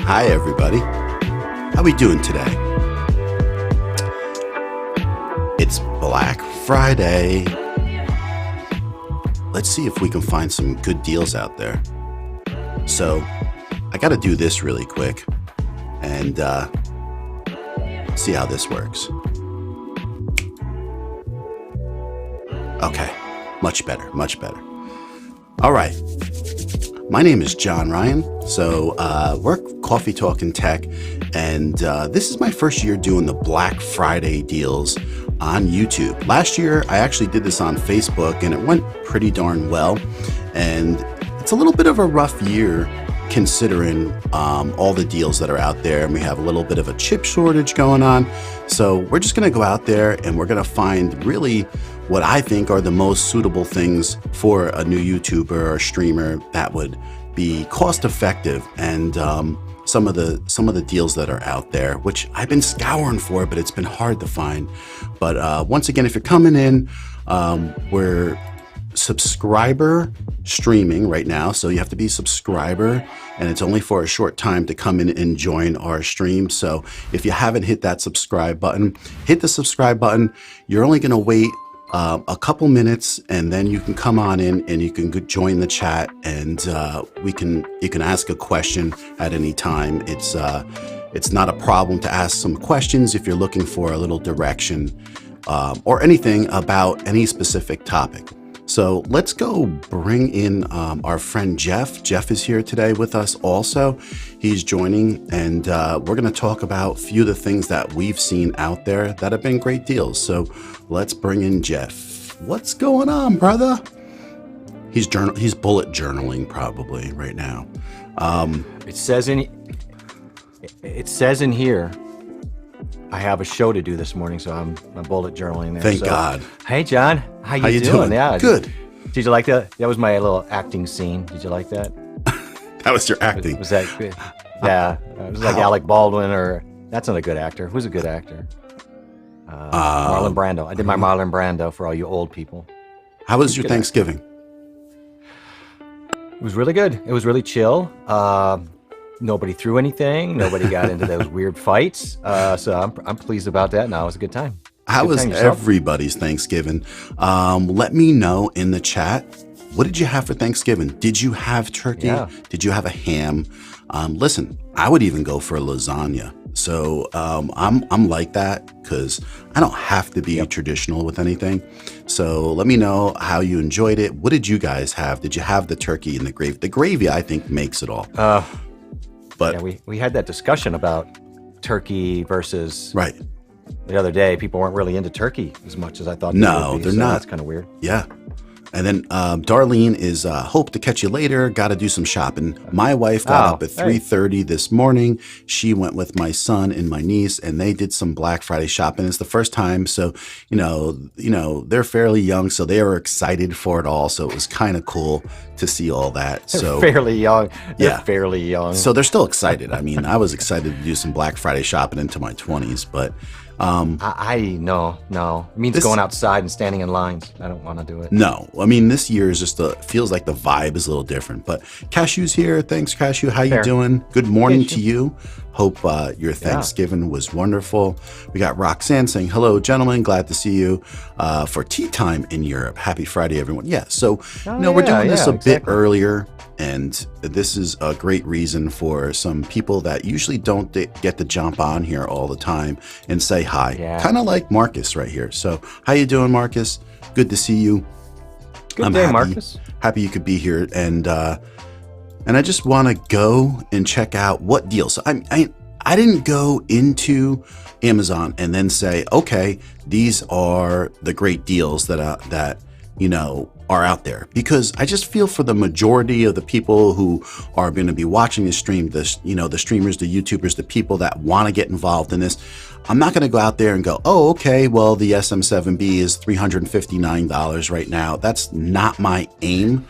Hi, everybody. How we doing today? It's Black Friday. Let's see if we can find some good deals out there. So, I got to do this really quick and see how this works. Okay, much better, much better. All right. My name is John Ryan. So we're Coffee Talkin' Tech, and this is my first year doing the Black Friday deals on YouTube. Last year, I actually did this on Facebook, and it went pretty darn well. And it's a little bit of a rough year considering all the deals that are out there, and we have a little bit of a chip shortage going on. So we're just going to go out there and we're going to find really what I think are the most suitable things for a new YouTuber or streamer that would be cost effective, and some of the deals that are out there, which I've been scouring for, but it's been hard to find. But once again, if you're coming in, we're subscriber streaming right now, so you have to be a subscriber, and it's only for a short time to come in and join our stream. So if you haven't hit that subscribe button, hit the subscribe button. You're only going to wait a couple minutes, and then you can come on in and you can join the chat, and you can ask a question at any time. It's not a problem to ask some questions if you're looking for a little direction or anything about any specific topic. So let's go bring in our friend Jeff. Jeff is here today with us also. He's joining, and we're going to talk about a few of the things that we've seen out there that have been great deals. So let's bring in Jeff. What's going on, brother? He's bullet journaling probably right now. It says in here, I have a show to do this morning, so I'm bullet journaling there. Thank God. Hey, John. How you doing? Yeah. Good. Did you like that? That was my little acting scene. Did you like that? That was your acting. Was that good? Yeah. It was like Alec Baldwin, or that's not a good actor. Who's a good actor? Marlon Brando. I did my Marlon Brando for all you old people. How was your Thanksgiving? It was really good. It was really chill. Nobody threw anything. Nobody got into those weird fights. So I'm pleased about that. Now it was a good time. How was everybody's Thanksgiving? Let me know in the chat. What did you have for Thanksgiving? Did you have turkey? Yeah. Did you have a ham? Listen, I would even go for a lasagna. So I'm like that because I don't have to be traditional with anything. So let me know how you enjoyed it. What did you guys have? Did you have the turkey and the gravy? The gravy, I think, makes it all. But yeah, we had that discussion about turkey versus right. The other day. People weren't really into turkey as much as I thought. No, they're not. That's kind of weird. Yeah. And then Darlene is hope to catch you later. Got to do some shopping. My wife got up at 3:30 this morning. She went with my son and my niece, and they did some Black Friday shopping. It's the first time, so you know they're fairly young, so they were excited for it all. So it was kind of cool to see all that. So fairly young. Yeah, fairly young. So they're still excited. I mean, I was excited to do some Black Friday shopping into my 20s, but. No. It means going outside and standing in lines. I don't want to do it. No. I mean, this year is just feels like the vibe is a little different. But Cashew's here. Thanks, Cashew. How you doing? Good morning to you. Hope your Thanksgiving was wonderful. We got Roxanne saying, hello, gentlemen. Glad to see you for tea time in Europe. Happy Friday, everyone. Yeah. So, we're doing this a bit earlier. And this is a great reason for some people that usually don't get to jump on here all the time and say hi. Yeah. Kind of like Marcus right here. So how you doing, Marcus? Good to see you. Good day, Marcus. Happy you could be here. And I just want to go and check out what deals. So I didn't go into Amazon and then say, okay, these are the great deals that are out there, because I just feel for the majority of the people who are going to be watching this stream, the streamers, the YouTubers, the people that want to get involved in this, I'm not going to go out there and go, oh, okay, well, the SM7B is $359 right now. That's not my aim.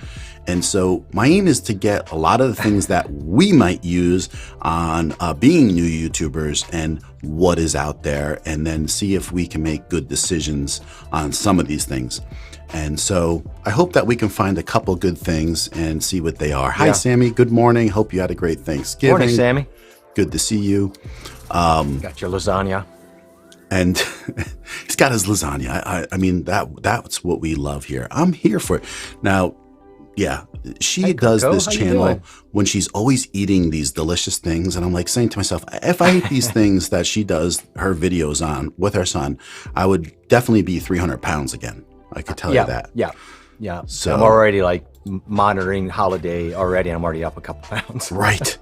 And so my aim is to get a lot of the things that we might use on being new YouTubers and what is out there, and then see if we can make good decisions on some of these things. And so I hope that we can find a couple good things and see what they are. Hi, Sammy. Good morning. Hope you had a great Thanksgiving. Morning, Sammy. Good to see you. Got your lasagna. And he's got his lasagna. I mean, that's what we love here. I'm here for it. Now, yeah, she does Coco, this how you channel doing? when she's always eating these delicious things. And I'm like saying to myself, if I ate these things that she does her videos on with her son, I would definitely be 300 pounds again. I could tell you that. Yeah. So I'm already like monitoring holiday already. I'm already up a couple pounds. Right.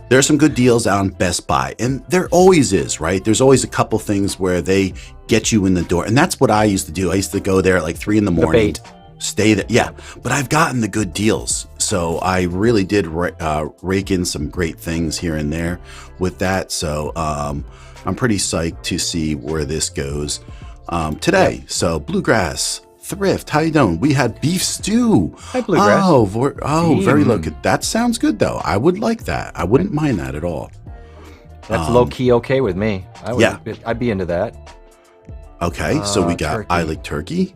There's some good deals on Best Buy, and there always is, right? There's always a couple things where they get you in the door, and that's what I used to do. I used to go there at like 3 a.m, stay there. Yeah, but I've gotten the good deals, so I really did rake in some great things here and there with that. So I'm pretty psyched to see where this goes today. Yep. So Bluegrass Thrift, how you doing? We had beef stew. Hi, Bluegrass. Very low. That sounds good though. I would like that. I wouldn't mind that at all. That's low key okay with me. I'd be into that. Okay, so we got turkey. I like turkey.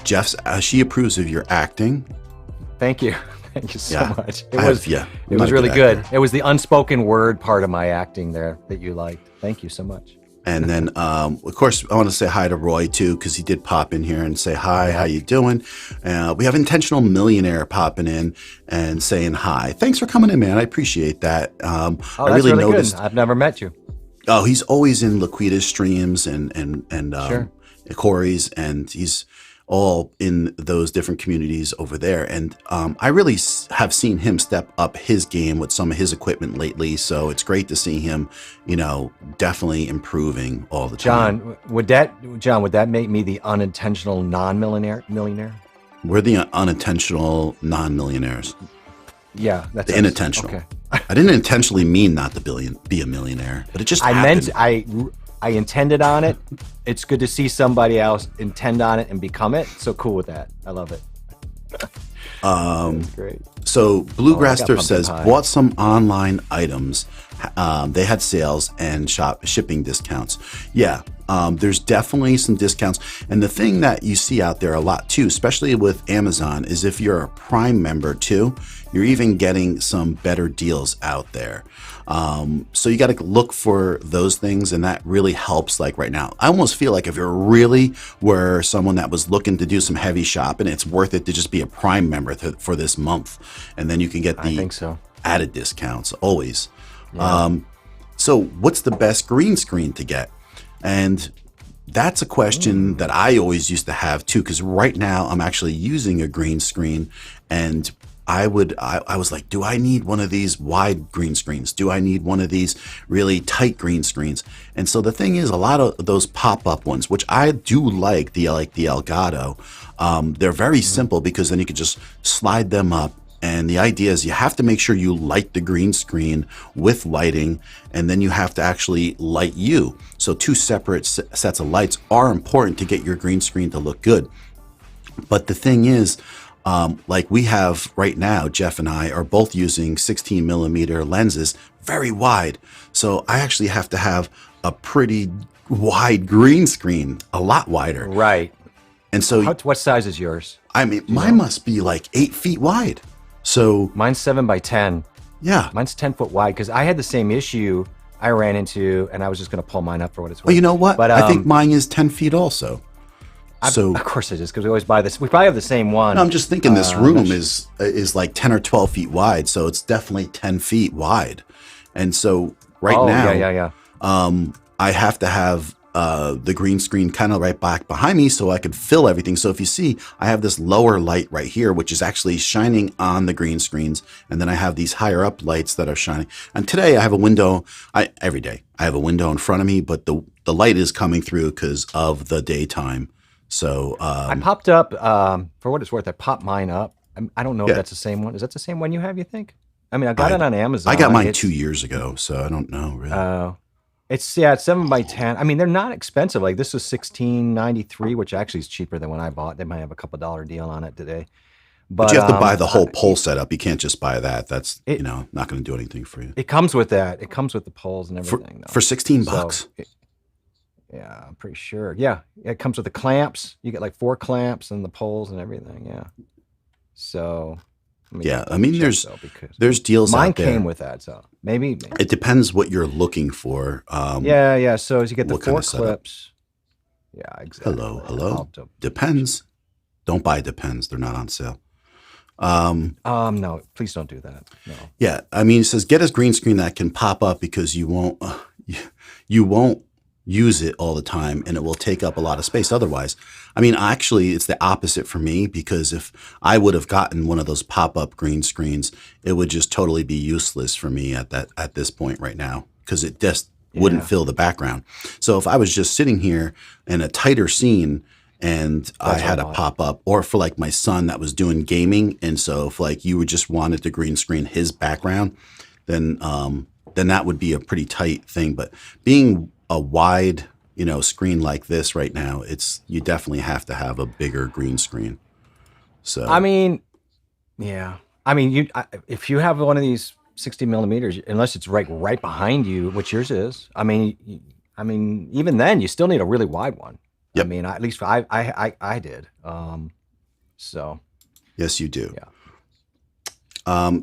Jeff's she approves of your acting. Thank you. Thank you so much. It I'm was not a really good. actor. It was the unspoken word part of my acting there that you liked. Thank you so much. And then, of course, I want to say hi to Roy too, because he did pop in here and say hi. How you doing? We have Intentional Millionaire popping in and saying hi. Thanks for coming in, man. I appreciate that. I really noticed. Good. I've never met you. Oh, he's always in Laquita's streams and Sure. Corey's, and he's all in those different communities over there. And I really have seen him step up his game with some of his equipment lately. So it's great to see him, definitely improving all the time. John, would that make me the unintentional millionaire? We're the unintentional non-millionaires. Yeah, that's The unintentional. Okay. I didn't intentionally mean not to be a millionaire, but it just happened. I intended on it. It's good to see somebody else intend on it and become it. So cool with that. I love it. That's great. So Bluegrass Thrift pumpkin says, pie. bought some online items. They had sales and shipping discounts. Yeah, there's definitely some discounts. And the thing that you see out there a lot too, especially with Amazon, is if you're a Prime member too, you're even getting some better deals out there. So you got to look for those things, and that really helps. Like right now, I almost feel like if you're really were someone that was looking to do some heavy shopping, it's worth it to just be a Prime member for this month, and then you can get the I think so. added discounts always. Yeah. So what's the best green screen to get? And that's a question that I always used to have too, because right now I'm actually using a green screen, and I was like, do I need one of these wide green screens? Do I need one of these really tight green screens? And so the thing is, a lot of those pop-up ones, which I do like the Elgato, they're very simple because then you can just slide them up. And the idea is you have to make sure you light the green screen with lighting, and then you have to actually light you. So 2 separate sets of lights are important to get your green screen to look good. But the thing is, like we have right now, Jeff and I are both using 16 millimeter lenses, very wide. So I actually have to have a pretty wide green screen, a lot wider. Right. And so, What size is yours? I mean, mine must be like 8 feet wide. So Mine's 7 by 10. yeah. Mine's 10 foot wide because I had the same issue I ran into, and I was just going to pull mine up for what it's worth. Well, you know what? But, I think mine is 10 feet also. So of course it is, because we always buy this. We probably have the same one. I'm just thinking this room is like 10 or 12 feet wide, so it's definitely 10 feet wide. And so now, yeah. I have to have the green screen kind of right back behind me so I could fill everything. So if you see, I have this lower light right here, which is actually shining on the green screens. And then I have these higher up lights that are shining. And today I have a window, every day I have a window in front of me, but the light is coming through because of the daytime. So I popped up, for what it's worth, I popped mine up. I don't know if that's the same one. Is that the same one you have, you think? I mean, I got it on Amazon. I got mine 2 years ago, so I don't know really. It's 7 by 10. I mean, they're not expensive. Like this was $16.93, which actually is cheaper than when I bought. They might have a couple $1 deal on it today. But you have to buy the whole pole setup. You can't just buy that. That's not going to do anything for you. It comes with that. It comes with the poles and everything. For $16. Yeah, I'm pretty sure. Yeah, it comes with the clamps. You get like 4 clamps and the poles and everything. Yeah. So Yeah, I mean, check, though, because there's deals mine out there. came with that, so maybe. It depends what you're looking for. Yeah. So as you get the what kind 4 of setup? clips. Yeah, exactly. Hello, I'll hello. have to- Depends. Don't buy Depends. They're not on sale. No, please don't do that. No. Yeah, I mean, it says get a green screen that can pop up because you won't use it all the time, and it will take up a lot of space otherwise. I mean, actually, it's the opposite for me because if I would have gotten one of those pop-up green screens, it would just totally be useless for me at this point right now because it just wouldn't fill the background. So if I was just sitting here in a tighter scene and I had a pop up, or for like my son that was doing gaming, and so if like you just wanted to green screen his background, then that would be a pretty tight thing. But being a wide, screen like this right now, you definitely have to have a bigger green screen. So I mean, yeah. I mean, if you have one of these 60 millimeters, unless it's right behind you, which yours is, I mean, even then, you still need a really wide one. Yep. I mean, at least I did. So yes, you do. Yeah.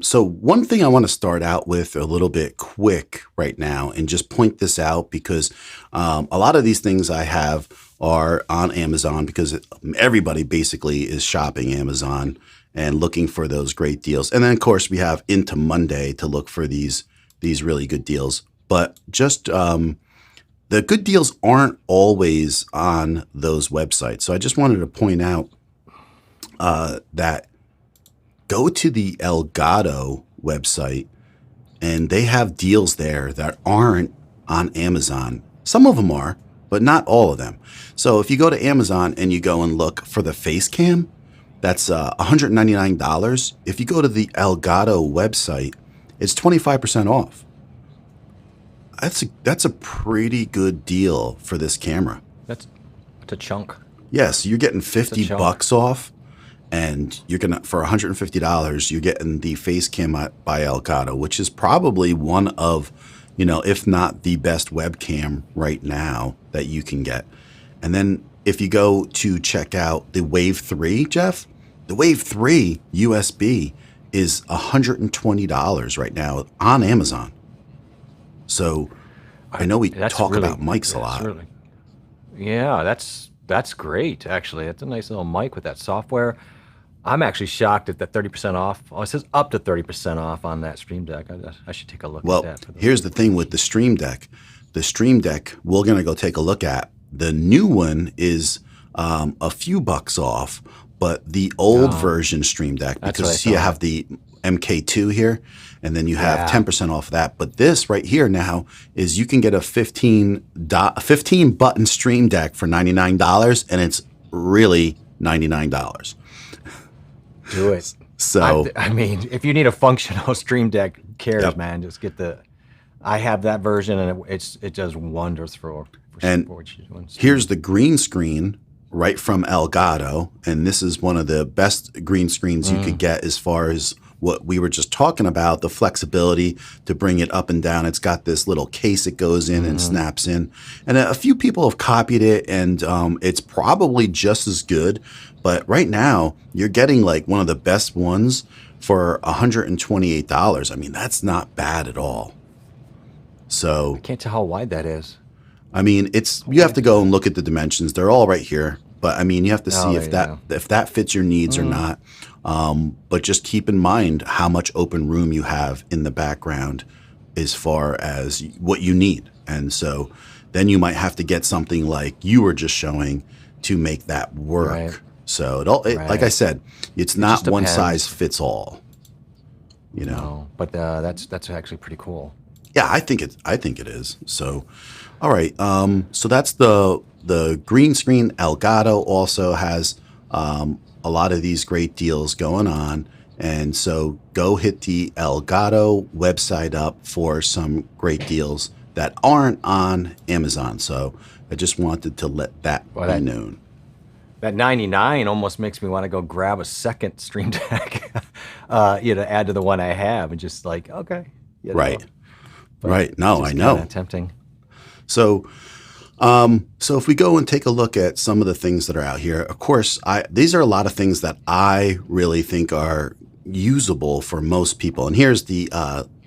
So one thing I want to start out with a little bit quick right now and just point this out because a lot of these things I have are on Amazon because everybody basically is shopping Amazon and looking for those great deals. And then of course we have into Monday to look for these really good deals. But just the good deals aren't always on those websites. So I just wanted to point out that go to the Elgato website, and they have deals there that aren't on Amazon. Some of them are, but not all of them. So if you go to Amazon and you go and look for the face cam, that's $199. If you go to the Elgato website, it's 25% off. That's a pretty good deal for this camera. that's a chunk. Yes, you're getting 50 chunk. bucks off. And you're gonna, for $150, you're getting the face cam by Elgato, which is probably one of, if not the best webcam right now that you can get. And then if you go to check out the Wave 3, Jeff, the Wave 3 USB is $120 right now on Amazon. So I know we talk about mics a lot. Yeah, that's great. Actually, that's a nice little mic with that software. I'm actually shocked at that 30% off. Oh, it says up to 30% off on that Stream Deck. I should take a look at that. Here's the thing with the Stream Deck. The Stream Deck, we're going to go take a look at. The new one is a few bucks off, but the old version Stream Deck, because you see I have the MK2 here, and then you have 10% off that. But this right here now is you can get a 15 button Stream Deck for $99, and it's really $99. Do it. So I mean, if you need a functional Stream Deck, who cares, man? Just get I have that version, and it does wonders for sports. Here's the green screen right from Elgato, and this is one of the best green screens you could get as far as what we were just talking about, the flexibility to bring it up and down. It's got this little case it goes in and snaps in. And a few people have copied it, and it's probably just as good. But right now, you're getting like one of the best ones for $128. I mean, that's not bad at all. So I can't tell how wide that is. I mean, you have to go and look at the dimensions. They're all right here. But I mean, you have to see if that fits your needs or not. But just keep in mind how much open room you have in the background as far as what you need. And so then you might have to get something like you were just showing to make that work. Right. So like I said, it's not one size fits all. No, but that's actually pretty cool. Yeah, I think it is. So, all right. So that's the green screen. Elgato also has a lot of these great deals going on. And so go hit the Elgato website up for some great deals that aren't on Amazon. So I just wanted to let that be known. That 99 almost makes me want to go grab a second Stream Deck, to add to the one I have, and just like, okay. Right. Right. No, I know. Tempting. So if we go and take a look at some of the things that are out here, of course, these are a lot of things that I really think are usable for most people. And here's the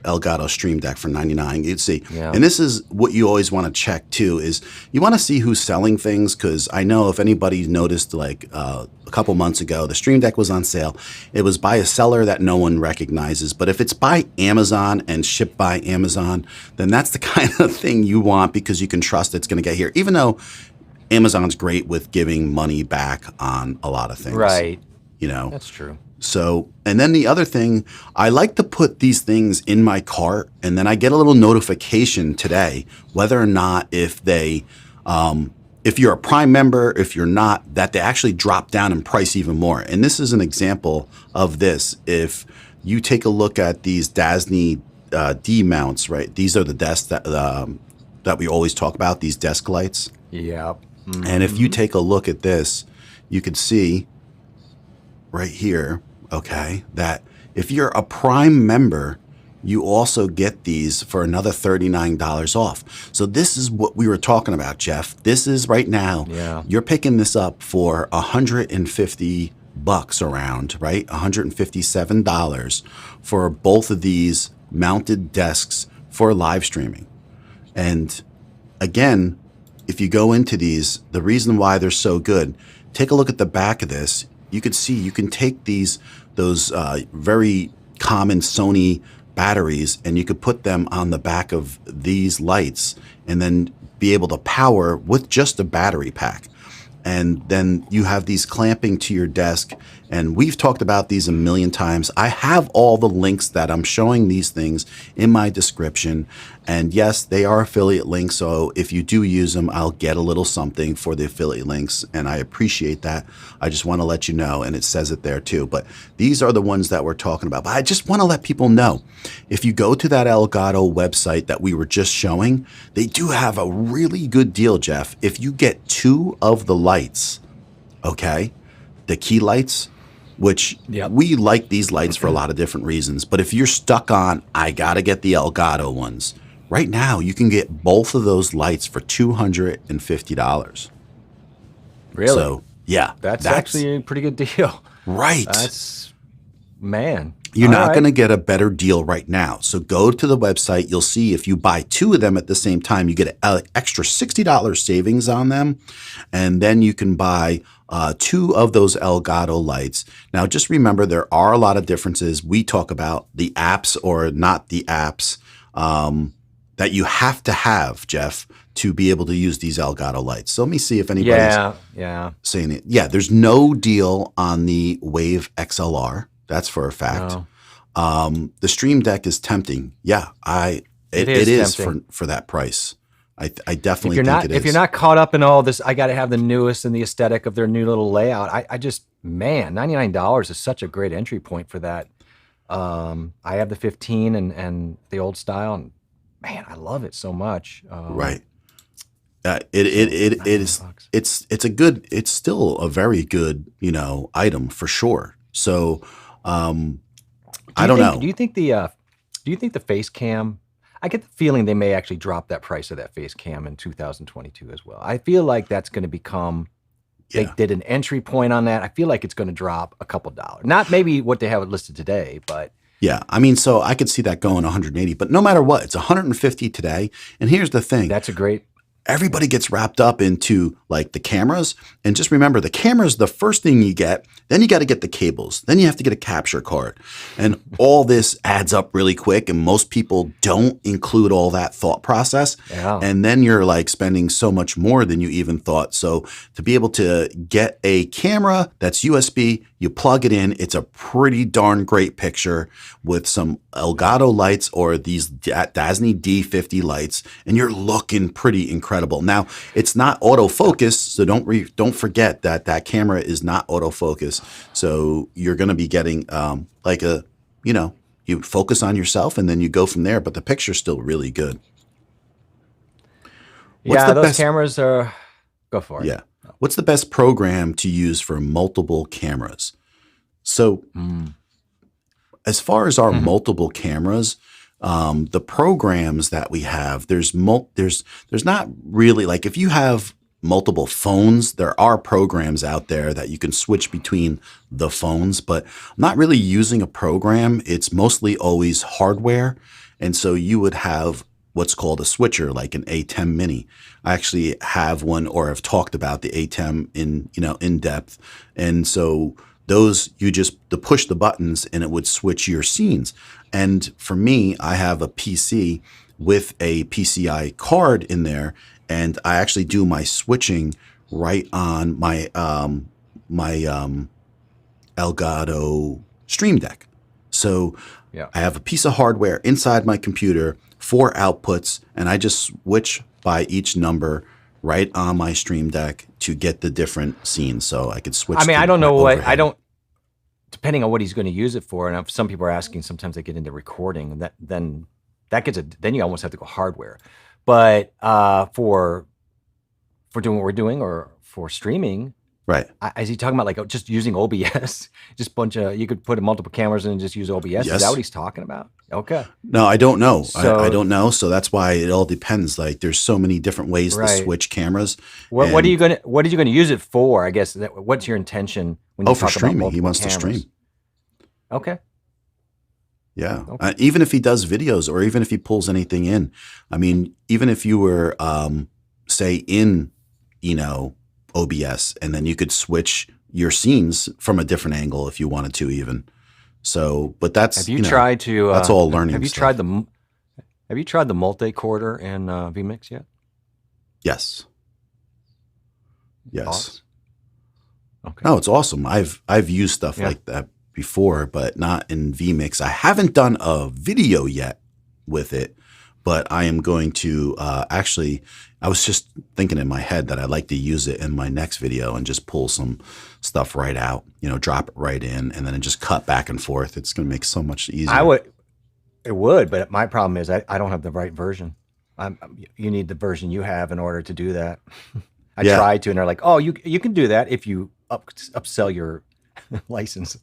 Elgato Stream Deck for $99. You'd see, and this is what you always want to check too, is you want to see who's selling things, because I know if anybody noticed, like a couple months ago, the Stream Deck was on sale. It was by a seller that no one recognizes, but if it's by Amazon and shipped by Amazon, then that's the kind of thing you want, because you can trust it's going to get here, even though Amazon's great with giving money back on a lot of things. Right. You know, that's true. So, and then the other thing, I like to put these things in my cart, and then I get a little notification today, whether or not if they, if you're a Prime member, if you're not, that they actually drop down in price even more. And this is an example of this. If you take a look at these Dasny D mounts, right? These are the desks that we always talk about, these desk lights. Yeah. Mm-hmm. And if you take a look at this, you could see right here, okay, that if you're a Prime member, you also get these for another $39 off. So this is what we were talking about, Jeff. This is right now, you're picking this up for $150 around, right? $157 for both of these mounted desks for live streaming. And again, if you go into these, the reason why they're so good, take a look at the back of this. You could see you can take those very common Sony batteries, and you could put them on the back of these lights and then be able to power with just a battery pack. And then you have these clamping to your desk. And we've talked about these a million times. I have all the links that I'm showing these things in my description. And yes, they are affiliate links. So if you do use them, I'll get a little something for the affiliate links. And I appreciate that. I just want to let you know. And it says it there too. But these are the ones that we're talking about. But I just want to let people know, if you go to that Elgato website that we were just showing, they do have a really good deal, Jeff. If you get 2 of the lights, okay, the key lights, which we like these lights for a lot of different reasons. But if you're stuck on, I got to get the Elgato ones, right now you can get both of those lights for $250. Really? So, yeah. That's actually a pretty good deal. Right. That's, man. You're not going to get a better deal right now. So go to the website. You'll see if you buy 2 of them at the same time, you get an extra $60 savings on them. And then you can buy 2 of those Elgato lights. Now, just remember, there are a lot of differences. We talk about the apps or not the apps that you have to have, Jeff, to be able to use these Elgato lights. So let me see if anybody's saying it. Yeah, there's no deal on the Wave XLR. That's for a fact. No. The Stream Deck is tempting. Yeah, it is for that price. I definitely think it is. If you're not caught up in all this, I got to have the newest and the aesthetic of their new little layout. I just, man, $99 is such a great entry point for that. I have the 15 and the old style, and man, I love it so much. Right. It is. It's still a very good, item for sure. So. I don't know. Do you think the face cam? I get the feeling they may actually drop that price of that face cam in 2022 as well. I feel like that's going to become. They did an entry point on that. I feel like it's going to drop a couple dollars. Not maybe what they have it listed today, but. Yeah, I mean, so I could see that going 180, but no matter what, it's 150 today. And here's the thing. That's a great. Everybody gets wrapped up into like the cameras. And just remember, the camera's the first thing you get. Then you got to get the cables. Then you have to get a capture card. And all this adds up really quick. And most people don't include all that thought process. Yeah. And then you're like spending so much more than you even thought. So to be able to get a camera that's USB, you plug it in. It's a pretty darn great picture with some Elgato lights or these Dasny D50 lights. And you're looking pretty incredible. Now, it's not autofocus, so don't forget that camera is not autofocus. So you're going to be getting you focus on yourself and then you go from there, but the picture's still really good. Those cameras are – go for it. Yeah. What's the best program to use for multiple cameras? So as far as our multiple cameras – the programs that we have, there's not really, like if you have multiple phones. There are programs out there that you can switch between the phones, but I'm not really using a program. It's mostly always hardware. And so you would have what's called a switcher, like an A10 Mini. I actually have one, or have talked about the A10 in depth. And so those, you just push the buttons and it would switch your scenes. And for me, I have a PC with a PCI card in there, and I actually do my switching right on my Elgato Stream Deck. So I have a piece of hardware inside my computer, 4 outputs, and I just switch by each number right on my Stream Deck to get the different scenes. So I could switch. I mean, I don't know what I don't. Depending on what he's going to use it for, and if some people are asking, sometimes they get into recording, and then you almost have to go hardware. But for doing what we're doing, or for streaming, right? Is he talking about like just using OBS? Just you could put multiple cameras in and just use OBS. Yes. Is that what he's talking about? Okay. No, I don't know. So, I don't know. So that's why it all depends. Like there's so many different ways to switch cameras. What are you gonna use it for? I guess what's your intention when you talk streaming? About he wants cameras? To stream. Okay. Yeah. Okay. Even if he does videos, or even if he pulls anything in. I mean, even if you were, say, in, OBS, and then you could switch your scenes from a different angle if you wanted to, even. So, but that's have you tried to? That's all learning. Have you stuff. Have you tried the multi-quarter in vMix yet? Yes. Yes. Thoughts? Okay. No, it's awesome. I've used stuff like that before, but not in vMix. I haven't done a video yet with it, but I am going to actually. I was just thinking in my head that I'd like to use it in my next video and just pull some stuff right out, drop it right in, and then just cut back and forth. It's going to make it so much easier. It would, but my problem is I don't have the right version. You need the version you have in order to do that. I tried to, and they're like, "Oh, you can do that if you upsell your license."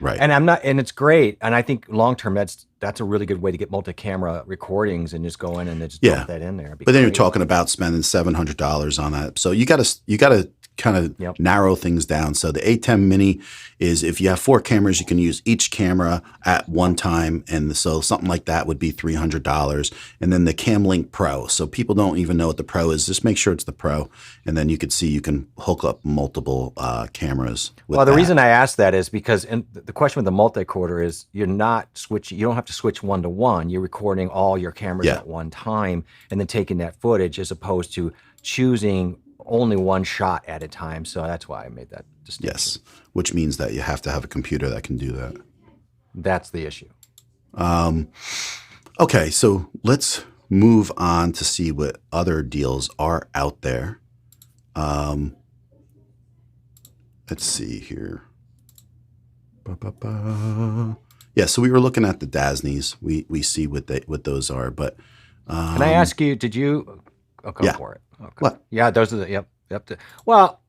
Right. And and it's great. And I think long term, that's a really good way to get multi-camera recordings and just go in and just dump that in there. But then you're talking about spending $700 on that. So you got to kind of narrow things down. So the A10 Mini is, if you have 4 cameras, you can use each camera at one time. And so something like that would be $300. And then the CamLink Pro. So people don't even know what the Pro is. Just make sure it's the Pro. And then you could see you can hook up multiple cameras. Well, the reason I asked that is because the question with the multi-quarter is you're not switching. You don't have to switch one to one. You're recording all your cameras at one time and then taking that footage, as opposed to choosing only one shot at a time. So that's why I made that distinction. Yes, which means that you have to have a computer that can do that. That's the issue. Okay, so let's move on to see what other deals are out there. Let's see here. Yeah, so we were looking at the Dasneys. We see what those are, but can I ask you? Did you? Oh, go for it. Okay. What? Yeah, those are the yep. Well,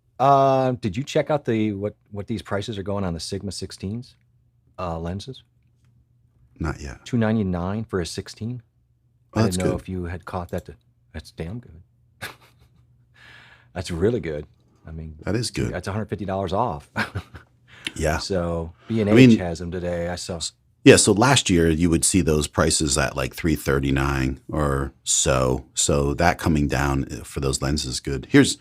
did you check out what these prices are going on the Sigma 16s lenses? Not yet. $299 for a 16. Oh, I that's didn't know good. if you had caught that. That's damn good. That's really good. I mean, that is good. That's $150 off. Yeah. So B&H has them today. I saw. Yeah, so last year you would see those prices at like $339 or so. So that coming down for those lenses is good. Here's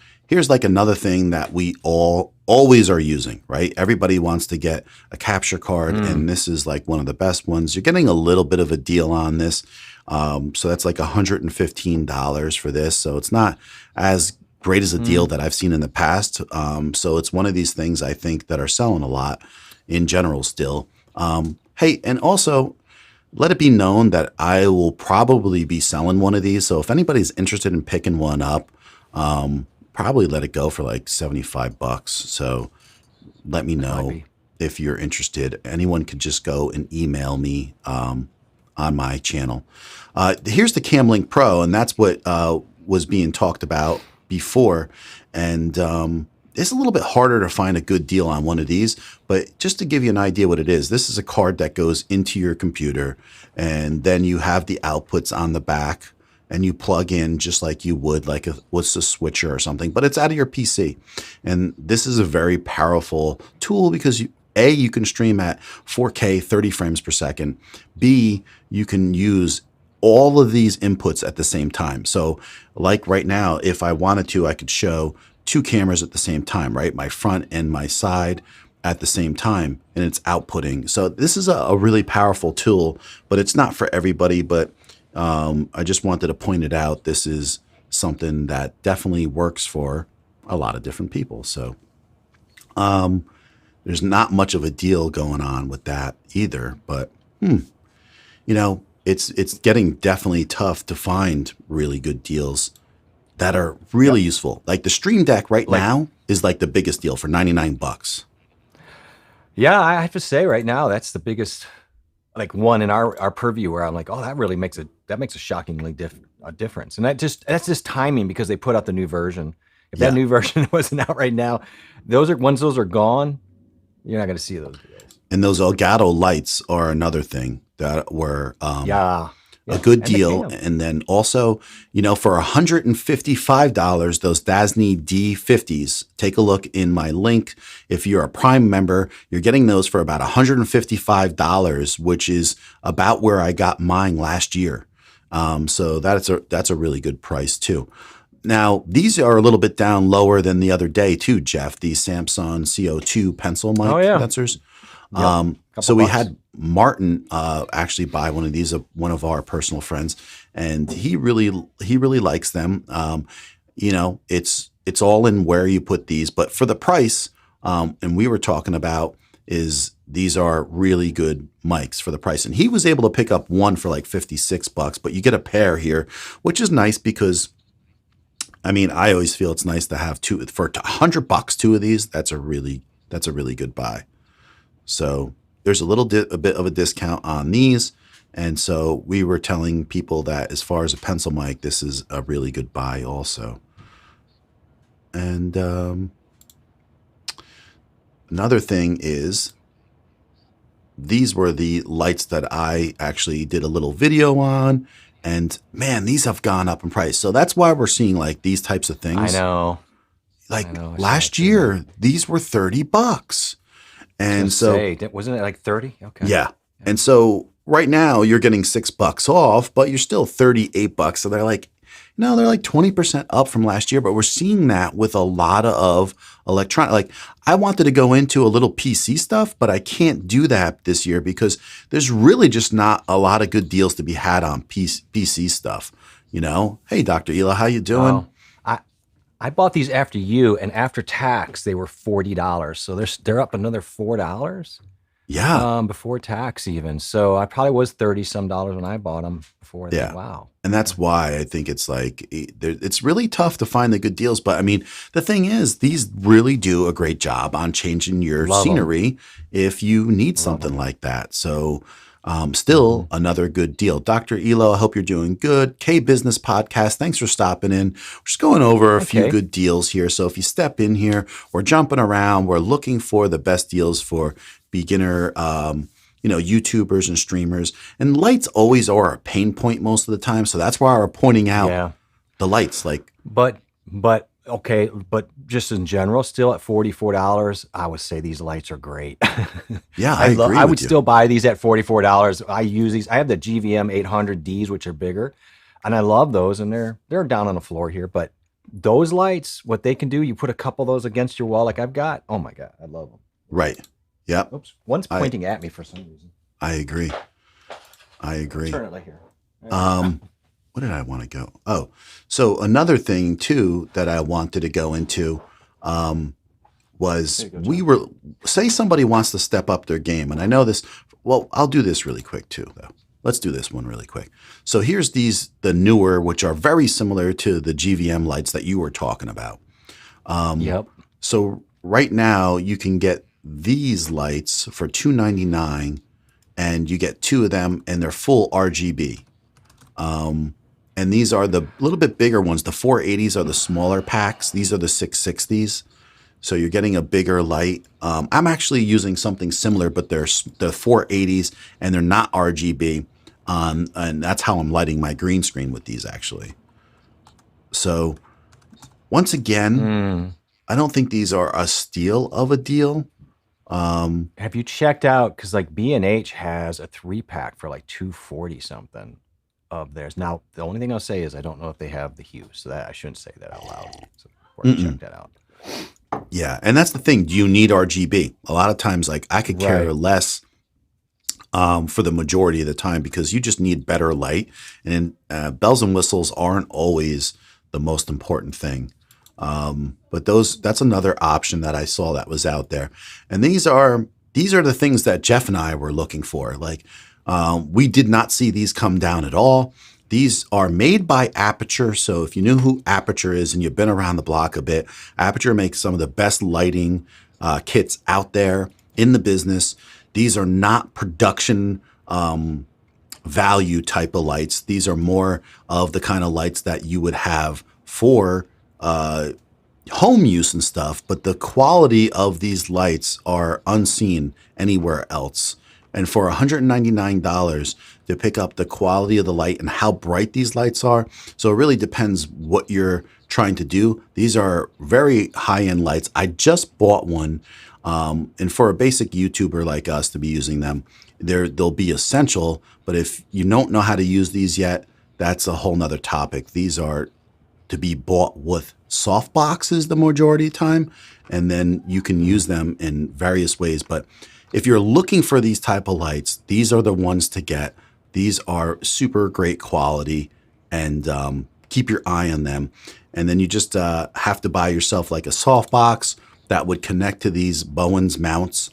like another thing that we always are using, right? Everybody wants to get a capture card, and this is like one of the best ones. You're getting a little bit of a deal on this. So that's like $115 for this. So it's not as great as a deal that I've seen in the past. So it's one of these things I think that are selling a lot in general still. Hey, and also let it be known that I will probably be selling one of these. So if anybody's interested in picking one up, probably let it go for like $75. So let me know if you're interested. Anyone could just go and email me on my channel. Here's the CamLink Pro, and that's what was being talked about before. And it's a little bit harder to find a good deal on one of these, but just to give you an idea what it is, this is a card that goes into your computer, and then you have the outputs on the back, and you plug in just like you would like what's a switcher or something, but it's out of your PC. And this is a very powerful tool because you can stream at 4K 30 frames per second. B, you can use all of these inputs at the same time. So like right now, if I wanted to, I could show two cameras at the same time, right? My front and my side at the same time, and it's outputting. So this is a really powerful tool, but it's not for everybody. But I just wanted to point it out. This is something that definitely works for a lot of different people. So there's not much of a deal going on with that either. But it's getting definitely tough to find really good deals that are really useful. Like the Stream Deck right now is like the biggest deal for $99. Yeah, I have to say right now that's the biggest like one in our purview where I'm like, oh, that really makes a shockingly difference. And that's just timing because they put out the new version. If that new version wasn't out right now, once those are gone, you're not going to see those videos. And those Elgato lights are another thing that were a good deal. And then also, for $155, those Dasny D50s, take a look in my link. If you're a Prime member, you're getting those for about $155, which is about where I got mine last year. So that's a really good price too. Now, these are a little bit down lower than the other day too, Jeff, these Samsung CO2 pencil mic condensers. So we had Martin actually buy one of these, one of our personal friends, and he really likes them. It's all in where you put these, but for the price, and we were talking about these are really good mics for the price. And he was able to pick up one for like $56, but you get a pair here, which is nice because I always feel it's nice to have two for $100. Two of these, that's a really good buy. So there's a bit of a discount on these. And so we were telling people that as far as a pencil mic, this is a really good buy also. And another thing is these were the lights that I actually did a little video on. And man, these have gone up in price. So that's why we're seeing like these types of things. I know. Last year, these were $30. And so wasn't it like 30? Okay. Yeah. And so right now you're getting $6 off, but you're still $38. So they're like 20% up from last year, but we're seeing that with a lot of electronic. Like I wanted to go into a little PC stuff, but I can't do that this year because there's really just not a lot of good deals to be had on PC stuff. Hey, Dr. Ela, how you doing? Oh, I bought these after you, and after tax, they were $40. So they're up another $4. Yeah. Before tax even. So I probably was $30 some when I bought them before. Yeah. Wow. And that's why I think it's like, it's really tough to find the good deals. But the thing is, these really do a great job on changing your scenery if you need something like that. So still another good deal. Dr. Elo, I hope you're doing good. K Business Podcast, thanks for stopping in. We're just going over a few good deals here. So if you step in here, we're jumping around. We're looking for the best deals for beginner, YouTubers and streamers. And lights always are a pain point most of the time. So that's why we're pointing out the lights. But just in general, still at $44, I would say these lights are great. Yeah, I agree. I would still buy these at $44. I use these. I have the GVM 800Ds, which are bigger, and I love those. And they're down on the floor here. But those lights, what they can do, you put a couple of those against your wall, like I've got. Oh my God, I love them. Right. Yeah. Oops. One's pointing at me for some reason. I agree. Turn it like here. Where did I want to go? Oh, so another thing too that I wanted to go into was say somebody wants to step up their game, and I know this. Well, I'll do this really quick too, though. Let's do this one really quick. So here's the newer, which are very similar to the GVM lights that you were talking about. Yep. So right now you can get these lights for $299, and you get two of them, and they're full RGB. And these are the little bit bigger ones. The 480s are the smaller packs. These are the 660s. So you're getting a bigger light. I'm actually using something similar, but they're the 480s, and they're not RGB. and that's how I'm lighting my green screen with these actually. So once again, I don't think these are a steal of a deal. Have you checked out, because like B&H has a 3-pack for like $240 something of theirs. Now, the only thing I'll say is I don't know if they have the hue, so that I shouldn't say that out loud. So before I check that out. Yeah, and that's the thing. Do you need RGB? A lot of times, like I could care less for the majority of the time because you just need better light, and bells and whistles aren't always the most important thing. But that's another option that I saw that was out there, and these are the things that Jeff and I were looking for. Like we did not see these come down at all. These are made by Aperture. So if you knew who Aperture is and you've been around the block a bit, Aperture makes some of the best lighting kits out there in the business. These are not production value type of lights. These are more of the kind of lights that you would have for home use and stuff. But the quality of these lights are unseen anywhere else. And for $199 to pick up the quality of the light and how bright these lights are. So it really depends what you're trying to do. These are very high-end lights. I just bought one. And for a basic YouTuber like us to be using them, they'll be essential. But if you don't know how to use these yet, that's a whole nother topic. These are to be bought with soft boxes the majority of the time. And then you can use them in various ways. But if you're looking for these type of lights, these are the ones to get. These are super great quality, and keep your eye on them. And then you just have to buy yourself like a soft box that would connect to these Bowens mounts.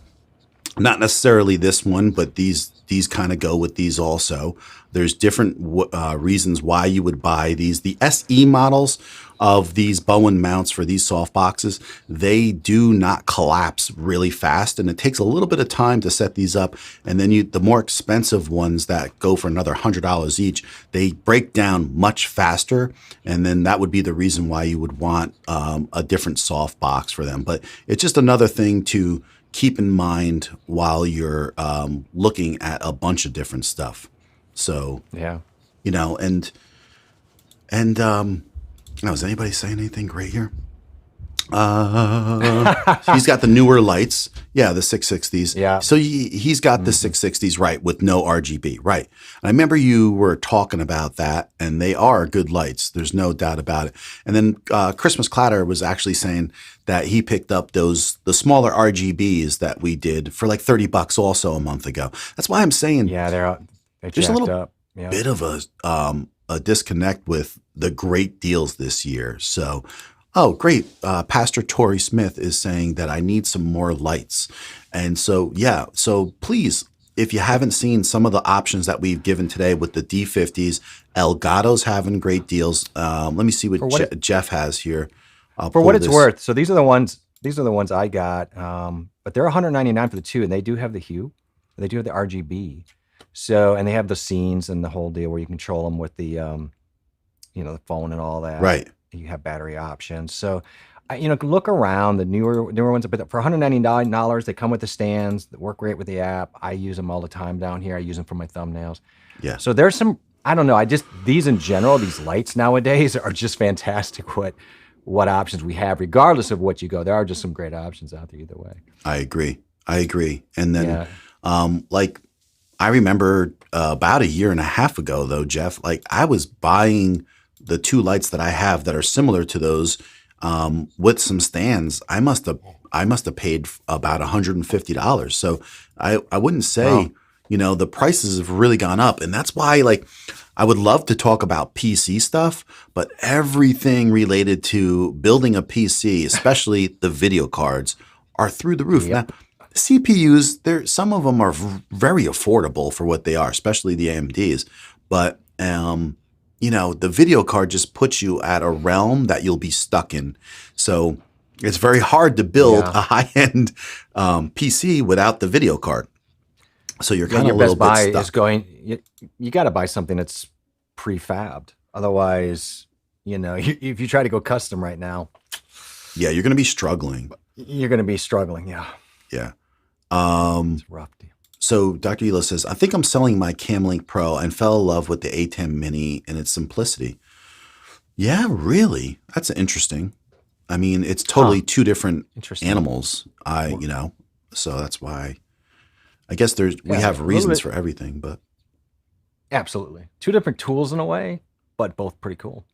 Not necessarily this one, but these kind of go with these also. There's different reasons why you would buy these. The SE models of these Bowen mounts for these soft boxes, they do not collapse really fast, and it takes a little bit of time to set these up. And then the more expensive ones that go for another $100 each, they break down much faster. And then that would be the reason why you would want a different soft box for them. But it's just another thing to keep in mind while you're looking at a bunch of different stuff. So, yeah, now, is anybody saying anything great here? He's got the newer lights. Yeah, the 660s. Yeah. So he's got the 660s, right, with no RGB, right. And I remember you were talking about that, and they are good lights. There's no doubt about it. And then Christmas Clatter was actually saying that he picked up the smaller RGBs that we did for like $30 also a month ago. That's why I'm saying they're just a little up. bit of a disconnect with the great deals this year. So, oh, great. Pastor Tori Smith is saying that I need some more lights. And so, yeah, so please, if you haven't seen some of the options that we've given today with the D50s, Elgato's having great deals. Let me see what Jeff has here. For what it's worth. So these are the ones I got. But they're $199 for the two, and they do have the hue. They do have the RGB. So, and they have the scenes and the whole deal where you control them with the, the phone and all that. Right. You have battery options. So, look around the newer ones. But for $199, they come with the stands that work great with the app. I use them all the time down here. I use them for my thumbnails. Yeah. So there's some, I don't know. These in general, these lights nowadays are just fantastic. What options we have, regardless of what you go, there are just some great options out there either way. I agree. And then, I remember about a year and a half ago, though, Jeff, like I was buying the two lights that I have that are similar to those with some stands. I must have paid about $150. So I wouldn't say, the prices have really gone up. And that's why, like, I would love to talk about PC stuff, but everything related to building a PC, especially the video cards, are through the roof. Yep. Now, CPUs, some of them are very affordable for what they are, especially the AMDs. But, the video card just puts you at a realm that you'll be stuck in. So it's very hard to build a high-end PC without the video card. So you're kind of a little bit stuck. Is going, you got to buy something that's prefabbed. Otherwise, if you try to go custom right now. Yeah, you're going to be struggling. You're going to be struggling, yeah. Yeah. It's rough. So Dr. Ela says, I think I'm selling my Camlink Pro and fell in love with the A10 Mini and its simplicity. Yeah, really? That's interesting. I mean, it's Huh. totally two different Interesting. animals. Well, So that's why I guess we yeah, have a little reasons bit. for everything, but Absolutely. Two different tools in a way, but both pretty cool.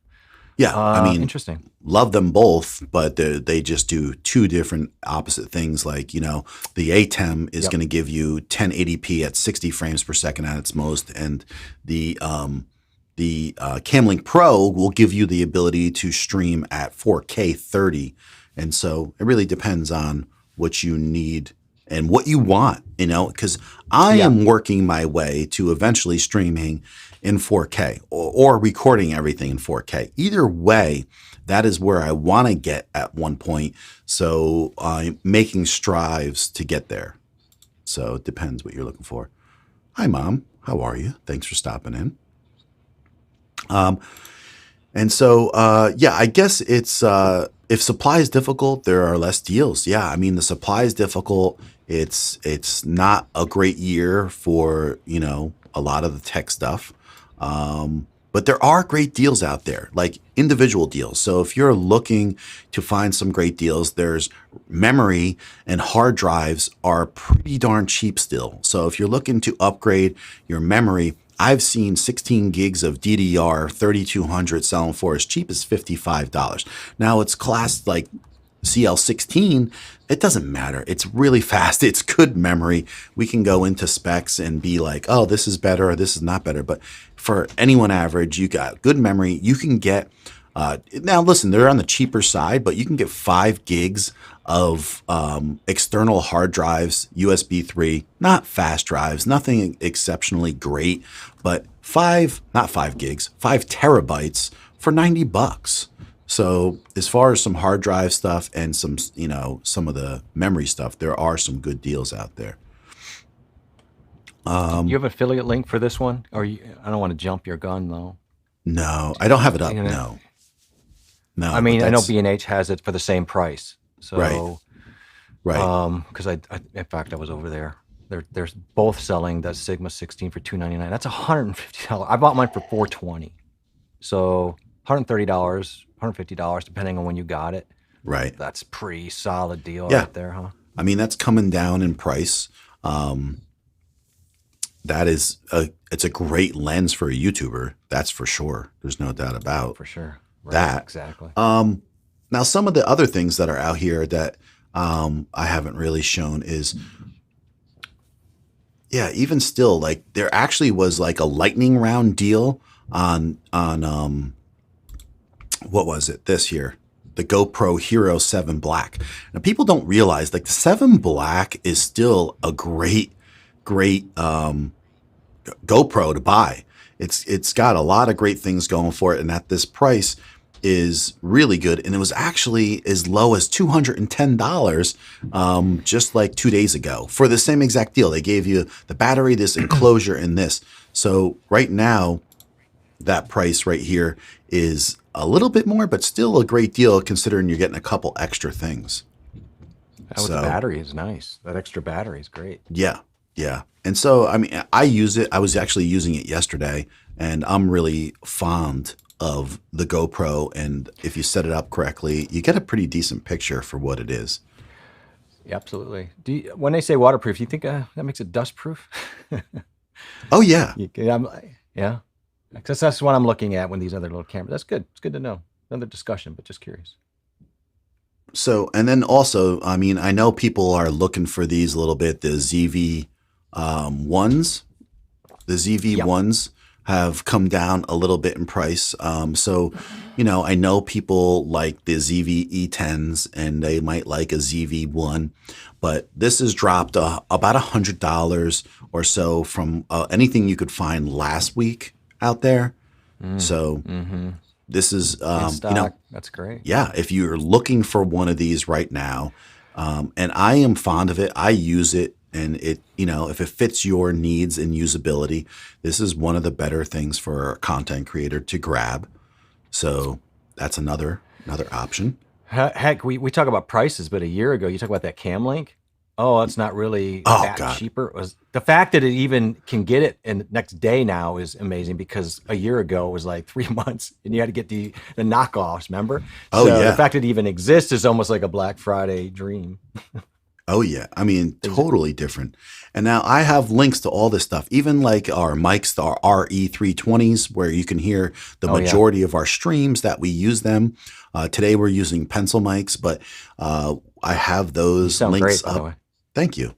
yeah, I mean, Interesting. love them both, but they just do two different opposite things. Like, the ATEM is Yep. going to give you 1080p at 60 frames per second at its most, and the Camlink Pro will give you the ability to stream at 4K 30. And so it really depends on what you need and what you want, because I Yeah. am working my way to eventually streaming in 4K or recording everything in 4K. Either way, that is where I want to get at one point. So I'm making strives to get there. So it depends what you're looking for. Hi, Mom. How are you? Thanks for stopping in. And so, yeah, I guess it's if supply is difficult, there are less deals. Yeah, I mean the supply is difficult. It's not a great year for a lot of the tech stuff, but there are great deals out there, like individual deals. So if you're looking to find some great deals, there's memory and hard drives are pretty darn cheap still. So if you're looking to upgrade your memory, I've seen 16 gigs of DDR 3200 selling for as cheap as $55. Now it's classed like CL16. It doesn't matter. It's really fast. It's good memory. We can go into specs and be like, oh, this is better or this is not better. But for anyone average, you got good memory. You can get, now listen, they're on the cheaper side, but you can get 5 gigs of external hard drives, USB 3, not fast drives, nothing exceptionally great, but not 5 gigs, 5 terabytes for $90. So as far as some hard drive stuff and some of the memory stuff, there are some good deals out there. You have affiliate link for this one? I don't want to jump your gun though. No, I don't have it up. You know, No, no, I but mean, I know that's B&H has it for the same price. right, So, right. because in fact, I was over there. They're both selling that Sigma 16 for $299. That's $150. I bought mine for $420. So $130, $150, depending on when you got it. Right. That's pretty solid deal Yeah. right there, huh? I mean, that's coming down in price. It's a great lens for a YouTuber. That's for sure. There's no doubt about For sure. Right. that. Exactly. Now, some of the other things that are out here that I haven't really shown is, yeah, even still, like there actually was like a lightning round deal on what was it this year? The GoPro Hero 7 Black. Now, people don't realize like the 7 Black is still a great GoPro to buy. It's got a lot of great things going for it, and at this price is really good. And it was actually as low as $210 just like 2 days ago for the same exact deal. They gave you the battery, this enclosure, and this. So right now, that price right here is a little bit more, but still a great deal considering you're getting a couple extra things. The battery is nice. That extra battery is great. Yeah, yeah. And so, I mean, I use it. I was actually using it yesterday, and I'm really fond of the GoPro. And if you set it up correctly, you get a pretty decent picture for what it is. Yeah, absolutely. When they say waterproof, you think that makes it dust proof? Oh, yeah. Yeah. Because that's what I'm looking at when these other little cameras. That's good. It's good to know. Another discussion, but just curious. So, and then also, I mean, I know people are looking for these a little bit, the ZV ones. The ZV ones have come down a little bit in price. So, I know people like the ZV E10s and they might like a ZV1, but this has dropped about $100 or so from anything you could find last week out there. So this is, that's great. yeah, if you're looking for one of these right now, and I am fond of it, I use it, and it, if it fits your needs and usability, this is one of the better things for a content creator to grab. So that's another option. Heck, we talk about prices, but a year ago, you talk about that Cam Link. oh, it's not really Oh that God. cheaper. It was the fact that it even can get it in the next day now is amazing because a year ago it was like 3 months and you had to get the knockoffs, remember? Oh So the yeah. fact that it even exists is almost like a Black Friday dream. Oh yeah. I mean, Is it? totally different. And now I have links to all this stuff, even like our mics, our RE320s, where you can hear the Oh yeah, majority of our streams that we use them. Today we're using pencil mics, but I have you those sound great links by the up. way. Thank you.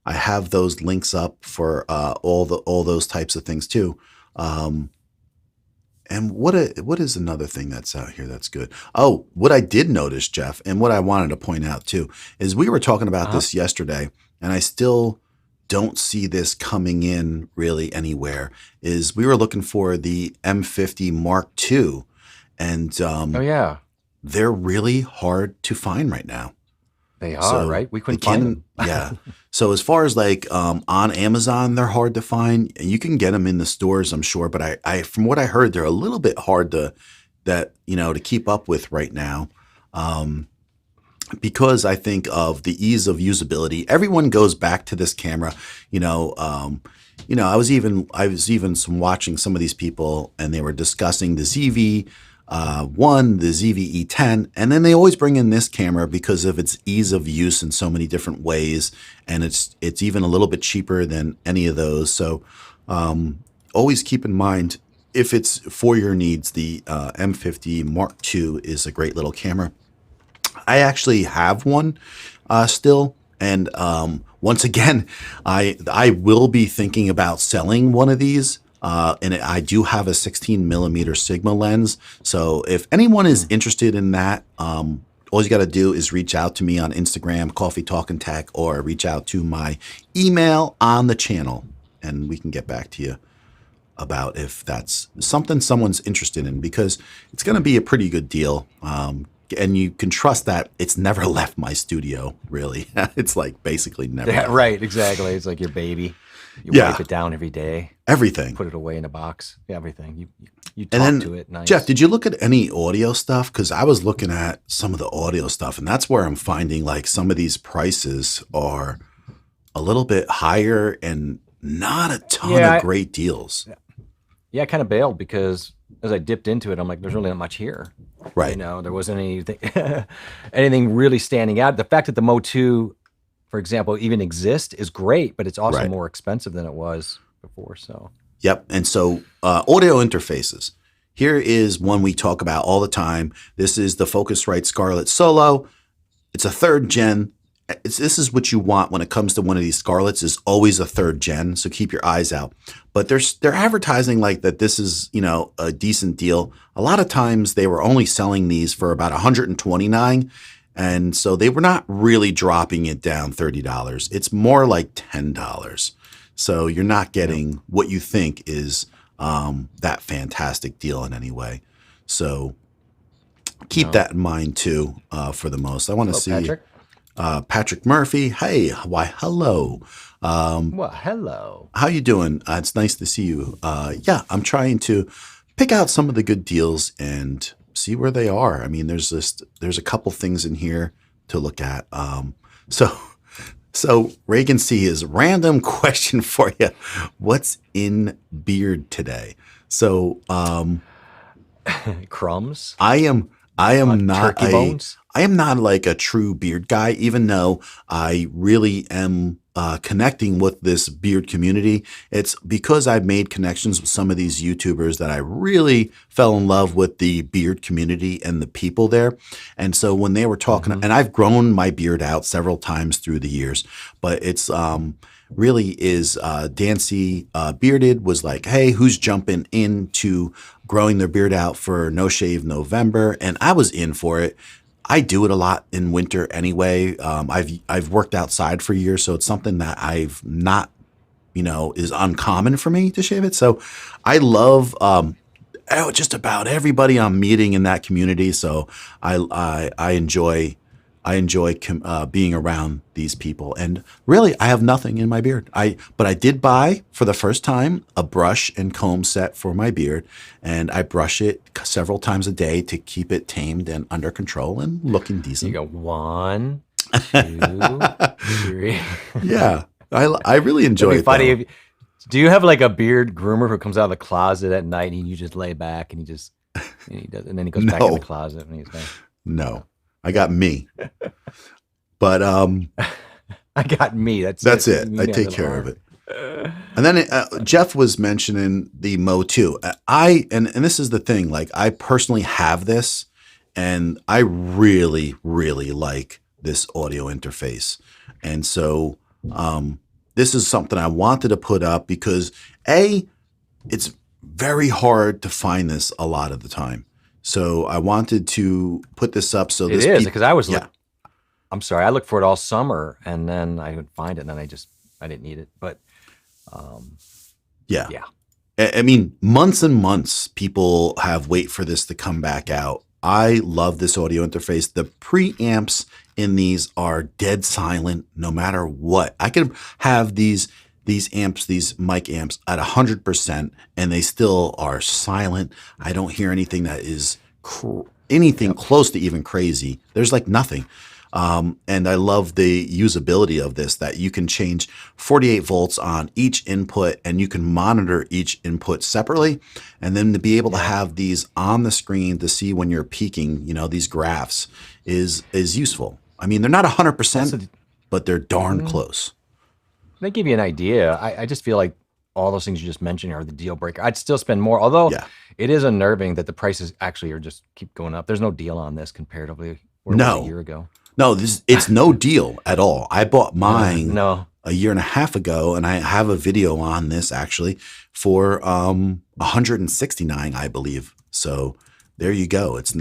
I have those links up for all those types of things too. Um, and what is another thing that's out here that's good? Oh, what I did notice, Jeff, and what I wanted to point out too, is we were talking about Uh-huh. this yesterday, and I still don't see this coming in really anywhere. Is we were looking for the M50 Mark II, and Oh yeah, they're really hard to find right now. they are So right. We the couldn't find Canon, them. yeah. So as far as like on Amazon, they're hard to find. And you can get them in the stores, I'm sure. But I from what I heard, they're a little bit hard to keep up with right now, um, because I think of the ease of usability. Everyone goes back to this camera. You know, I was even watching some of these people, and they were discussing the ZV. One, the ZVE10, and then they always bring in this camera because of its ease of use in so many different ways, and it's even a little bit cheaper than any of those. So always keep in mind if it's for your needs, the M50 Mark II is a great little camera. I actually have one still, and once again, I will be thinking about selling one of these. And I do have a 16 millimeter Sigma lens. So if anyone is interested in that, all you got to do is reach out to me on Instagram, Coffee Talkin' Tech, or reach out to my email on the channel, and we can get back to you about if that's something someone's interested in, because it's going to be a pretty good deal. And you can trust that it's never left my studio, really. It's like basically never Yeah, left. right. Exactly. It's like your baby. You Yeah, wipe it down every day, everything. put it away in a box. Yeah, everything. You And talk then, to it Jeff, nice. did you look at any audio stuff? Because I was looking at some of the audio stuff, and that's where I'm finding like some of these prices are a little bit higher and not a ton Yeah, of great deals. I kind of bailed because as I dipped into it, I'm like, there's really not much here. Right, There wasn't anything, anything really standing out. The fact that the Mo 2, for example, even exists is great, but it's also right. more expensive than it was before. So, Yep. And so audio interfaces. Here is one we talk about all the time. This is the Focusrite Scarlett Solo. It's a third gen. This is what you want when it comes to one of these Scarletts, is always a third gen. So keep your eyes out. But they're advertising like that this is, a decent deal. A lot of times they were only selling these for about 129, and so they were not really dropping it down $30. It's more like $10. So you're not yeah. getting what you think is that fantastic deal in any way. So keep No. that in mind too, for the most. I want to Hello, see Patrick. Patrick Murphy. Hey, why, hello. Well, hello. How you doing? It's nice to see you. Yeah, I'm trying to pick out some of the good deals and see where they are. I mean, there's a couple things in here to look at. So so Reagan C is random question for you. What's in beard today? So Crumbs, I am I am not turkey bones. I am not like a true beard guy, even though I really am connecting with this beard community. It's because I've made connections with some of these YouTubers that I really fell in love with the beard community and the people there. And so when they were talking, Hmm. and I've grown my beard out several times through the years, but it's really is Dancy Bearded was like, hey, who's jumping into growing their beard out for No Shave November? And I was in for it. I do it a lot in winter anyway. I've worked outside for years, so it's something that I've not, is uncommon for me to shave it. So I love just about everybody I'm meeting in that community. So I enjoy being around these people. And really, I have nothing in my beard. But I did buy for the first time a brush and comb set for my beard, and I brush it several times a day to keep it tamed and under control and looking You decent. go 1, 2, 3. Yeah, I really enjoy It'd be it. funny Though. if. Do you have like a beard groomer who comes out of the closet at night and you just lay back and he does, and then he goes back in the No, closet and he's done? no, I got me. But I got me. that's it. You I got a take little care of arm. it. And then Jeff was mentioning the Mo 2. And this is the thing. Like I personally have this, and I really, really like this audio interface. And so this is something I wanted to put up because it's very hard to find this a lot of the time. So I wanted to put this up so It this is because I was yeah. I'm sorry, I looked for it all summer and then I couldn't find it and then I didn't need it. But Yeah. yeah. I mean, months and months people have wait for this to come back out. I love this audio interface. The preamps in these are dead silent no matter what. I can have these amps, these mic amps at 100% and they still are silent. I don't hear anything that is anything close to even crazy. There's like nothing. And I love the usability of this, that you can change 48 volts on each input and you can monitor each input separately. And then to be able to have these on the screen to see when you're peaking, these graphs is useful. I mean, they're not 100%, but they're darn close. They give you an idea. I just feel like all those things you just mentioned are the deal breaker. I'd still spend more, although it is unnerving that the prices actually are just keep going up. There's no deal on this comparatively where it was a year ago. No, it's no deal at all. I bought mine a year and a half ago, and I have a video on this actually for $169, I believe. So there you go. It's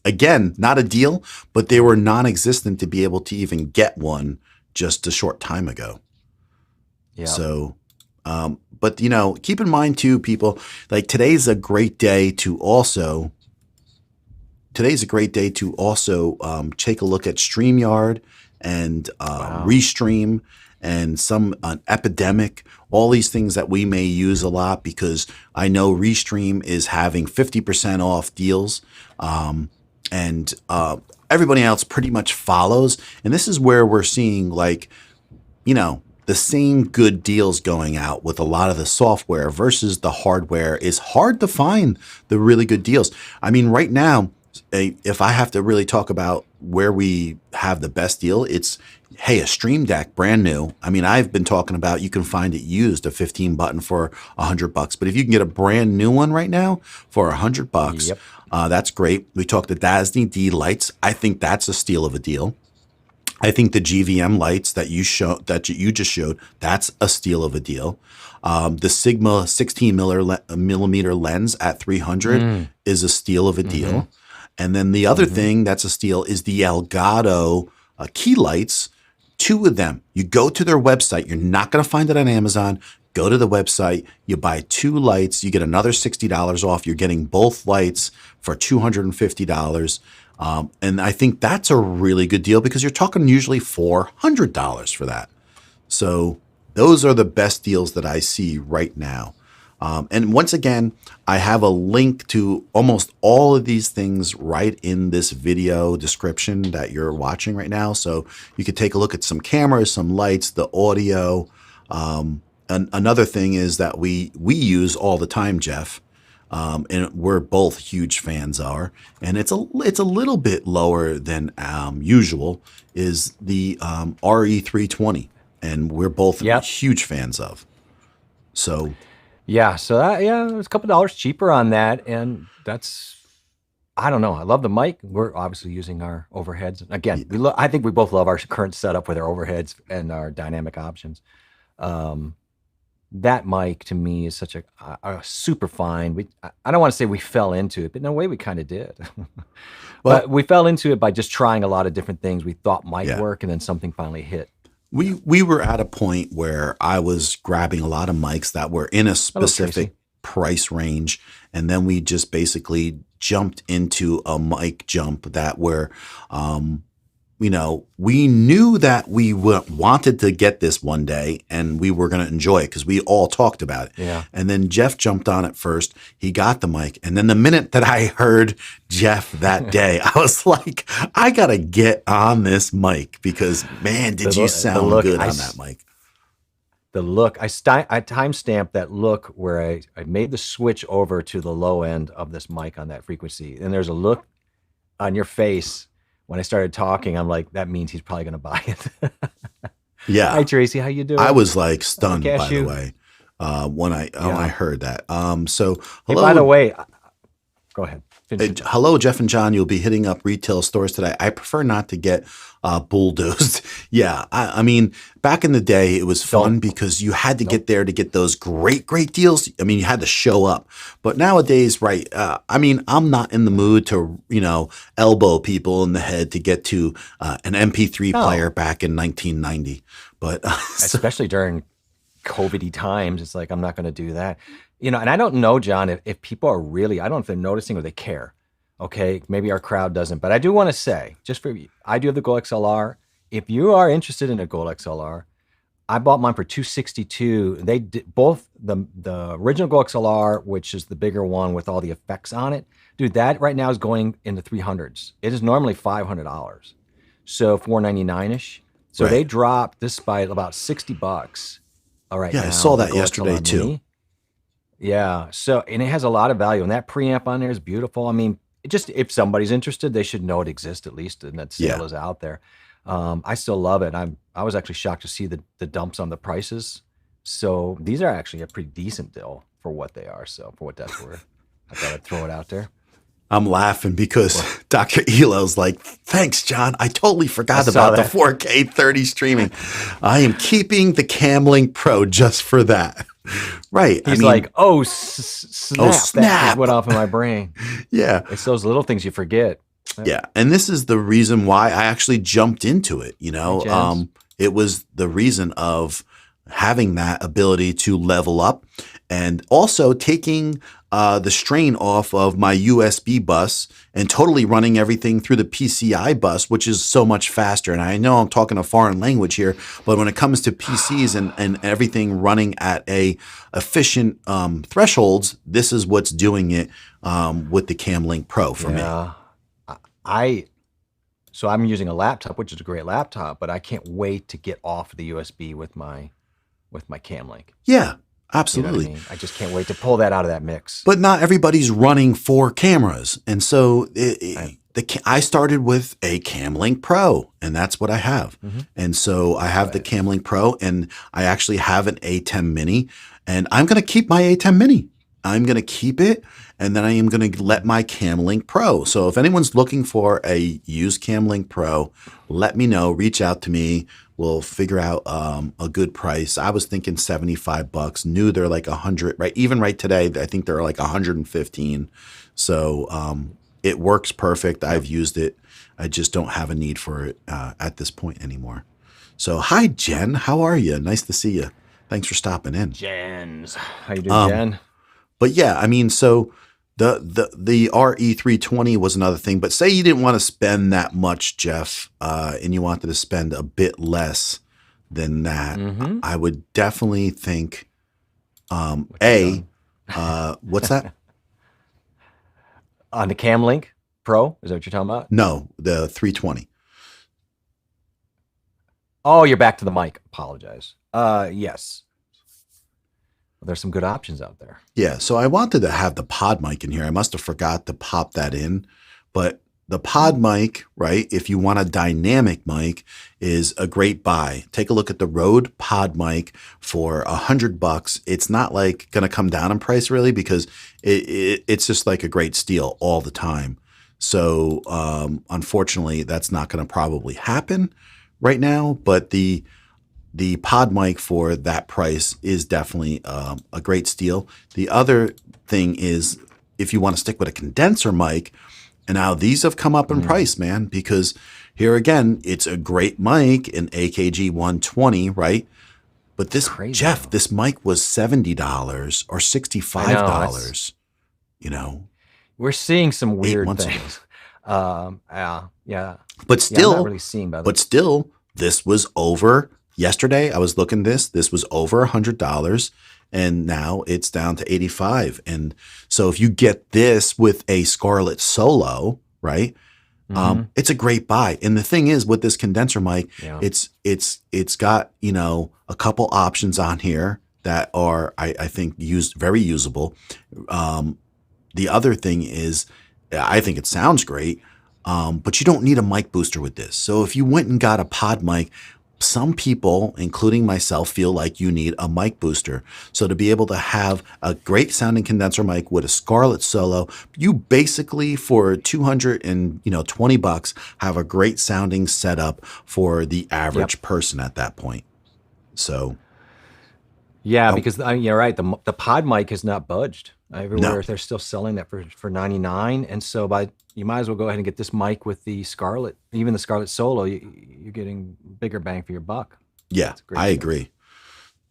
again not a deal, but they were non-existent to be able to even get one just a short time ago. Yeah. So, but keep in mind too, people, like today's a great day to also take a look at StreamYard and Restream and some Epidemic, all these things that we may use a lot because I know Restream is having 50% off deals and everybody else pretty much follows. And this is where we're seeing the same good deals going out with a lot of the software versus the hardware. Is hard to find the really good deals. I mean, right now, if I have to really talk about where we have the best deal, it's, hey, a Stream Deck, brand new. I mean, I've been talking about you can find it used, a 15 button for $100. But if you can get a brand new one right now for $100, that's great. We talked the Dasny D lights. I think that's a steal of a deal. I think the GVM lights that you just showed, that's a steal of a deal. The Sigma 16 millimeter lens at 300 is a steal of a deal. And then the other thing that's a steal is the Elgato Key Lights, 2 of them. You go to their website. You're not going to find it on Amazon. Go to the website. You buy 2 lights. You get another $60 off. You're getting both lights for $250. And I think that's a really good deal because you're talking usually $400 for that. So those are the best deals that I see right now. And once again, I have a link to almost all of these things right in this video description that you're watching right now. So you could take a look at some cameras, some lights, the audio. And another thing is that we use all the time, Jeff, and we're both huge fans are, and it's a little bit lower than usual, is the RE320, and we're both huge fans of. So. Yeah, so it's a couple dollars cheaper on that, and I don't know. I love the mic. We're obviously using our overheads. Again, I think we both love our current setup with our overheads and our dynamic options. That mic to me is such a super fine. I don't want to say we fell into it, but in a way we kind of did. But we fell into it by just trying a lot of different things we thought might work, and then something finally hit. We were at a point where I was grabbing a lot of mics that were in a specific price range, and then we just basically jumped into a mic jump that were, we knew that we wanted to get this one day and we were going to enjoy it because we all talked about it. Yeah. And then Jeff jumped on it first. He got the mic. And then the minute that I heard Jeff that day, I was like, I got to get on this mic because, man, did you sound good on that mic. The look, I timestamped that look where I made the switch over to the low end of this mic on that frequency. And there's a look on your face when I started talking. I'm like, that means he's probably going to buy it. Yeah. Hi, Tracy. How you doing? I was like stunned, by the way, when I heard that. So, hello. Hey, by the way, go ahead. Hello, Jeff and John. You'll be hitting up retail stores today. I prefer not to get bulldozed. Yeah. I mean, back in the day, it was fun because you had to get there to get those great deals. I mean, you had to show up. But nowadays, right, I mean, I'm not in the mood to, elbow people in the head to get to an MP3 player back in 1990. But especially during COVID-y times, it's like, I'm not going to do that. And I don't know, John, if people are really, I don't know if they're noticing or they care. Okay, maybe our crowd doesn't, but I do want to say, just for you, I do have the Gold XLR. If you are interested in a Gold XLR, I bought mine for $262. They did both the original Gold XLR, which is the bigger one with all the effects on it. Dude, that right now is going in the 300s. It is normally $500, so $499-ish. So they dropped this by about $60. All right, yeah, now, I saw that yesterday too. Yeah, so, and it has a lot of value, and that preamp on there is beautiful. I mean, just if somebody's interested, they should know it exists at least, and that sale is out there. I still love it. I was actually shocked to see the dumps on the prices. So these are actually a pretty decent deal for what they are. So for what that's worth, I thought I'd throw it out there. I'm laughing because Dr. Elo's like, thanks, John. I totally forgot about the 4K 30 streaming. I am keeping the Camlink Pro just for that. Right. He's like, snap. That went off in my brain. Yeah. It's those little things you forget. Yeah. And this is the reason why I actually jumped into it. It was the reason of having that ability to level up and also taking the strain off of my USB bus and totally running everything through the PCI bus, which is so much faster. And I know I'm talking a foreign language here, but when it comes to PCs and everything running at a efficient thresholds, this is what's doing it with the Camlink Pro for me. So I'm using a laptop, which is a great laptop, but I can't wait to get off the USB with my Camlink. Yeah. Absolutely. You know what I mean? I just can't wait to pull that out of that mix. But not everybody's running 4 cameras. And so I started with a Camlink Pro, and that's what I have. Mm-hmm. And so I have the Camlink Pro, and I actually have an A10 Mini, and I'm going to keep my A10 Mini. I'm going to keep it, and then I am going to let my Camlink Pro. So if anyone's looking for a used Camlink Pro, let me know. Reach out to me. We'll figure out a good price. I was thinking $75. Knew they're like 100, right? Even right today, I think they're like 115. So it works perfect. I've used it. I just don't have a need for it at this point anymore. So hi, Jen. How are you? Nice to see you. Thanks for stopping in. Jens. How you doing, Jen? But yeah, I mean, so the RE320 was another thing. But say you didn't want to spend that much, Jeff, and you wanted to spend a bit less than that. Mm-hmm. I would definitely think, what's that? On the Camlink Pro? Is that what you're talking about? No, the 320. Oh, you're back to the mic. Apologize. Yes. There's some good options out there. Yeah, so I wanted to have the pod mic in here. I must have forgot to pop that in. But the pod mic, right, if you want a dynamic mic, is a great buy. Take a look at the Rode pod mic for $100. It's not like going to come down in price really because it's just like a great steal all the time. So unfortunately, that's not going to probably happen right now. But the pod mic for that price is definitely a great steal. The other thing is if you want to stick with a condenser mic, and now these have come up in price, man, because here again, it's a great mic, an AKG 120, right? But this, Jeff, this mic was $70 or $65, We're seeing some weird things. Yeah. But Yeah, I'm not still, really seeing by the. but still, this was over yesterday. I was looking this was over $100, and now it's down to 85. And so if you get this with a Scarlett Solo, right? Mm-hmm. It's a great buy. And the thing is with this condenser mic, Yeah. it's got, a couple options on here that are I think very usable. The other thing is, I think it sounds great, but you don't need a mic booster with this. So if you went and got a pod mic, some people, including myself, feel like you need a mic booster. So to be able to have a great sounding condenser mic with a Scarlett Solo, you basically for $220 have a great sounding setup for the Yep. average person at that point. So Yeah, oh, because you're right. The pod mic has not budged. no, Everywhere they're still selling that for 99, and so you might as well go ahead and get this mic with the Scarlett, even the Scarlett Solo. You're getting bigger bang for your buck. yeah, It's a great I deal. agree.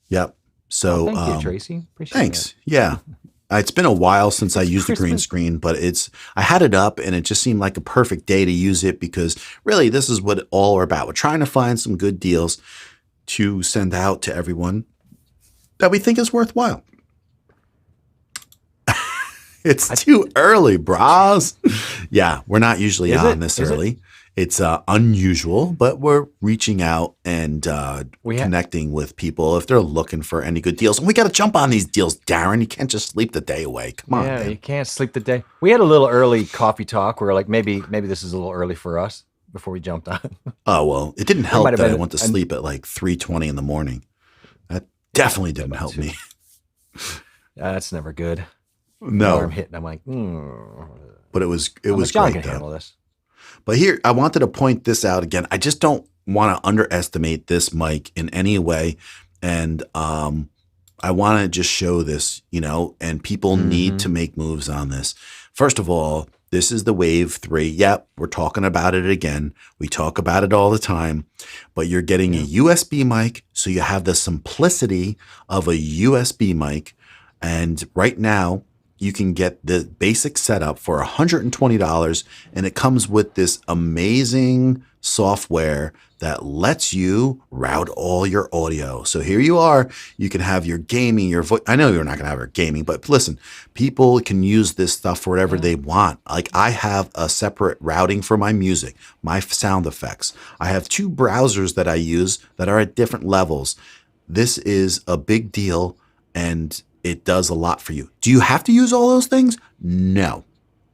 Yep. Well, So thank you, Tracy. Appreciate thanks. Yeah. It's been a while since I It's used the green Christmas. screen, but I had it up and it just seemed like a perfect day to use it because really this is what all we're about. We're trying to find some good deals to send out to everyone that we think is worthwhile. It's too early, bros. Yeah, we're not usually Is on it? this Is it? early. It's unusual, but we're reaching out and We ha- connecting with people if they're looking for any good deals. And we got to jump on these deals, Darren. You can't just sleep the day away. Come on, Yeah, man. you can't sleep the day. We had a little early coffee talk where like maybe this is a little early for us before we jumped on. Oh, well, it didn't There might help have that I been went to an sleep at like 3:20 in the morning. That definitely didn't about help two. me. That's never good. Alarm No, hit, and I'm like, but it was I'm like, was John great can though. handle this. But here, I wanted to point this out again. I just don't want to underestimate this mic in any way. And I want to just show this, and people need Mm-hmm. to make moves on this. First of all, this is the Wave 3. Yep, we're talking about it again. We talk about it all the time, but you're getting a USB mic. So you have the simplicity of a USB mic. And right now, you can get the basic setup for $120, and it comes with this amazing software that lets you route all your audio. So here you are. You can have your gaming, your voice. I know you're not going to have your gaming, but listen, people can use this stuff for whatever they want. Like I have a separate routing for my music, my sound effects. I have two browsers that I use that are at different levels. This is a big deal, and it does a lot for you. Do you have to use all those things? No.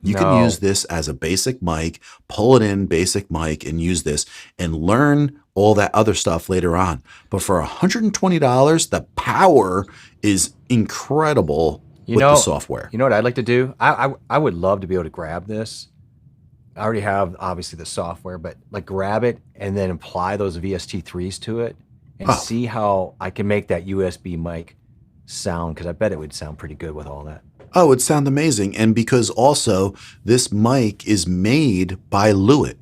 You can use No. this as a basic mic, pull it in, basic mic, and use this and learn all that other stuff later on. But for $120, the power is incredible You with the know, software. you know what I'd like to do? I would love to be able to grab this. I already have obviously the software, but like grab it and then apply those VST3s to it and Oh, see how I can make that USB mic sound, because I bet it would sound pretty good with all that. oh, it would sound amazing. And because also this mic is made by Lewitt.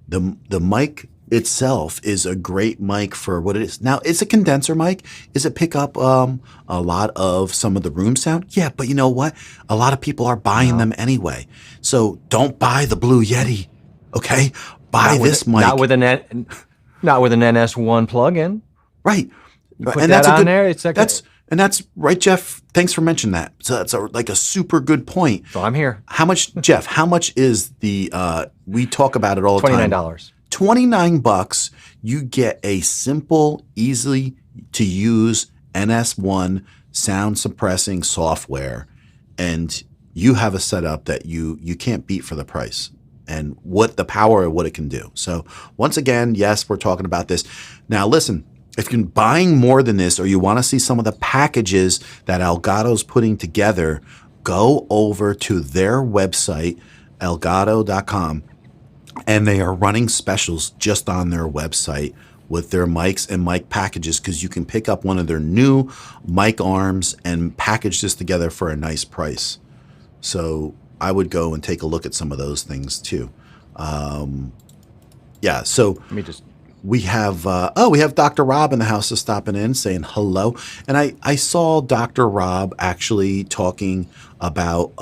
The mic itself is a great mic for what it is. Now, it's a condenser mic. Is it pick up a lot of some of the room sound? Yeah, but you know what? A lot of people are buying them anyway. So don't buy the Blue Yeti, okay? Buy this mic. Not with an NS1 plugin. Right. You put And that that's a on good there, it's like that's right, Jeff. Thanks for mentioning that. So that's like a super good point. so I'm here. How much, Jeff? How much is the? We talk about it all the time. $29. $29. You get a simple, easy to use NS1 sound suppressing software, and you have a setup that you can't beat for the price. And what the power of what it can do. So once again, yes, we're talking about this. Now listen. If you're buying more than this, or you want to see some of the packages that Elgato's putting together, go over to their website, elgato.com, and they are running specials just on their website with their mics and mic packages, because you can pick up one of their new mic arms and package this together for a nice price. So I would go and take a look at some of those things too. Yeah, so Let me just we have Dr. Rob in the house is stopping in saying hello. And I saw Dr. Rob actually talking about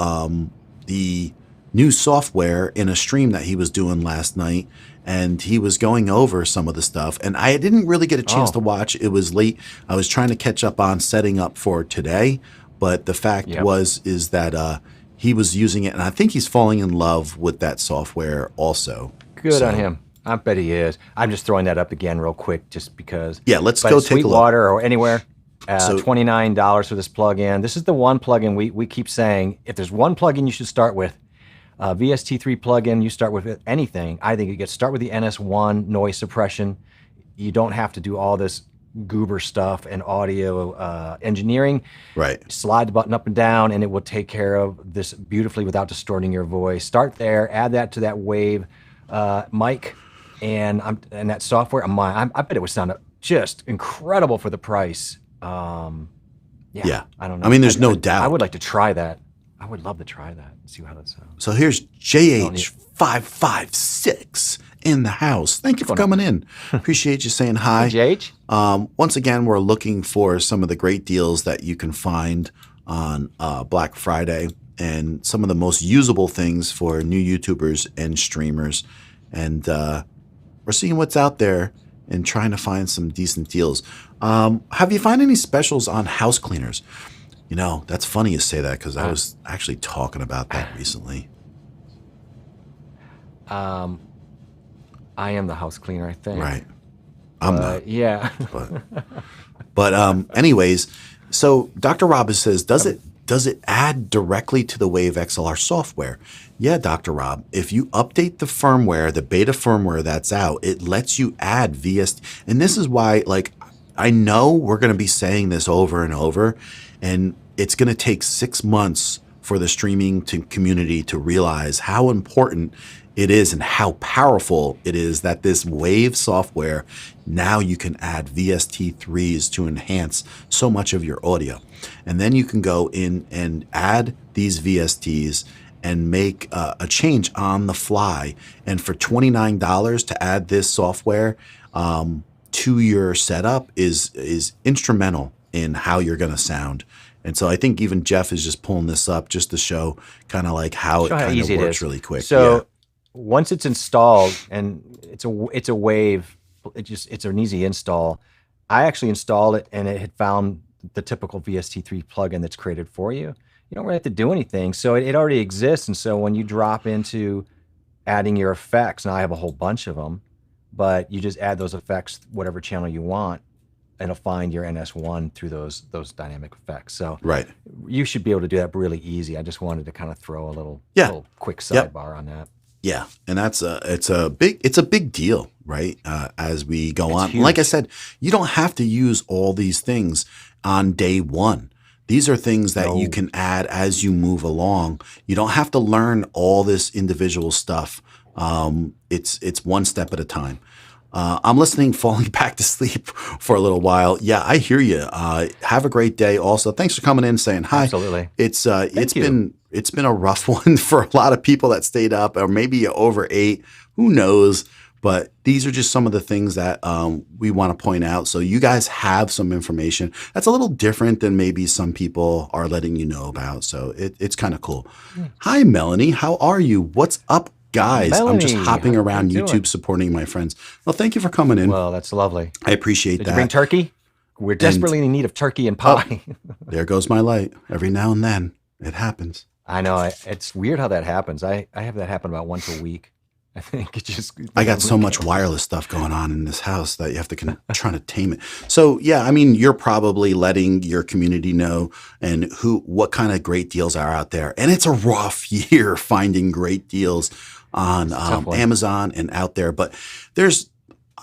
the new software in a stream that he was doing last night, and he was going over some of the stuff. And I didn't really get a chance to watch. It was late. I was trying to catch up on setting up for today, but the fact is that he was using it, and I think he's falling in love with that software also. Good on him. I bet he is. I'm just throwing that up again real quick just because. Yeah, let's go take a look. Sweetwater or anywhere. $29 for this plugin. This is the one plugin we keep saying, if there's one plugin you should start with, VST3 plugin, you start with anything. I think you start with the NS1 noise suppression. You don't have to do all this goober stuff and audio engineering. Right. Slide the button up and down, and it will take care of this beautifully without distorting your voice. Start there. Add that to that Wave mic. And that software, I bet it would sound just incredible for the price. I don't know. I mean, there's no doubt. I would like to try that. I would love to try that and see how that sounds. So here's JH556 in the house. Thank you for coming in. Appreciate you saying hi. Hey, JH. Once again, we're looking for some of the great deals that you can find on Black Friday and some of the most usable things for new YouTubers and streamers. And we're seeing what's out there and trying to find some decent deals. Have you found any specials on house cleaners? You know, that's funny you say that because I was actually talking about that recently. I am the house cleaner, I think. Right. I'm not. Yeah. But anyways, so Dr. Rob says, does it add directly to the Wave XLR software? Yeah, Dr. Rob. If you update the firmware, the beta firmware that's out, it lets you add VST. And this is why, like, I know we're going to be saying this over and over, and it's going to take 6 months for the streaming community to realize how important it is and how powerful it is that this Wave software, now you can add VST3s to enhance so much of your audio. And then you can go in and add these VSTs and make a change on the fly. And for $29 to add this software to your setup is instrumental in how you're going to sound. And so I think even Jeff is just pulling this up just to show kind of like how it kind of works really quick. So once it's installed, and it's a Wave, it's an easy install. I actually installed it, and it had found the typical VST3 plugin that's created for you. You don't really have to do anything. So it already exists. And so when you drop into adding your effects, now I have a whole bunch of them, but you just add those effects, whatever channel you want, and it'll find your NS1 through those dynamic effects. So you should be able to do that really easy. I just wanted to kind of throw a little quick sidebar on that. Yeah, and it's a big deal, right? As we go on, like I said, you don't have to use all these things on day one. These are things that you can add as you move along. You don't have to learn all this individual stuff. It's one step at a time. I'm listening, falling back to sleep for a little while. Yeah, I hear you. Have a great day. Also, thanks for coming in, saying hi. Absolutely. It's been a rough one for a lot of people that stayed up, or maybe over 8. Who knows? But these are just some of the things that we want to point out. So you guys have some information that's a little different than maybe some people are letting you know about. So it's kind of cool. Hi, Melanie. How are you? What's up, guys? Melanie, I'm just hopping around YouTube supporting my friends. Well, thank you for coming in. Well, that's lovely. I appreciate that. Did you bring turkey? We're desperately in need of turkey and pie. There goes my light. Every now and then it happens. I know. It's weird how that happens. I have that happen about once a week. I think I got so much wireless stuff going on in this house that you have to try to tame it. So yeah, I mean, you're probably letting your community know and what kind of great deals are out there. And it's a rough year finding great deals on Amazon and out there. But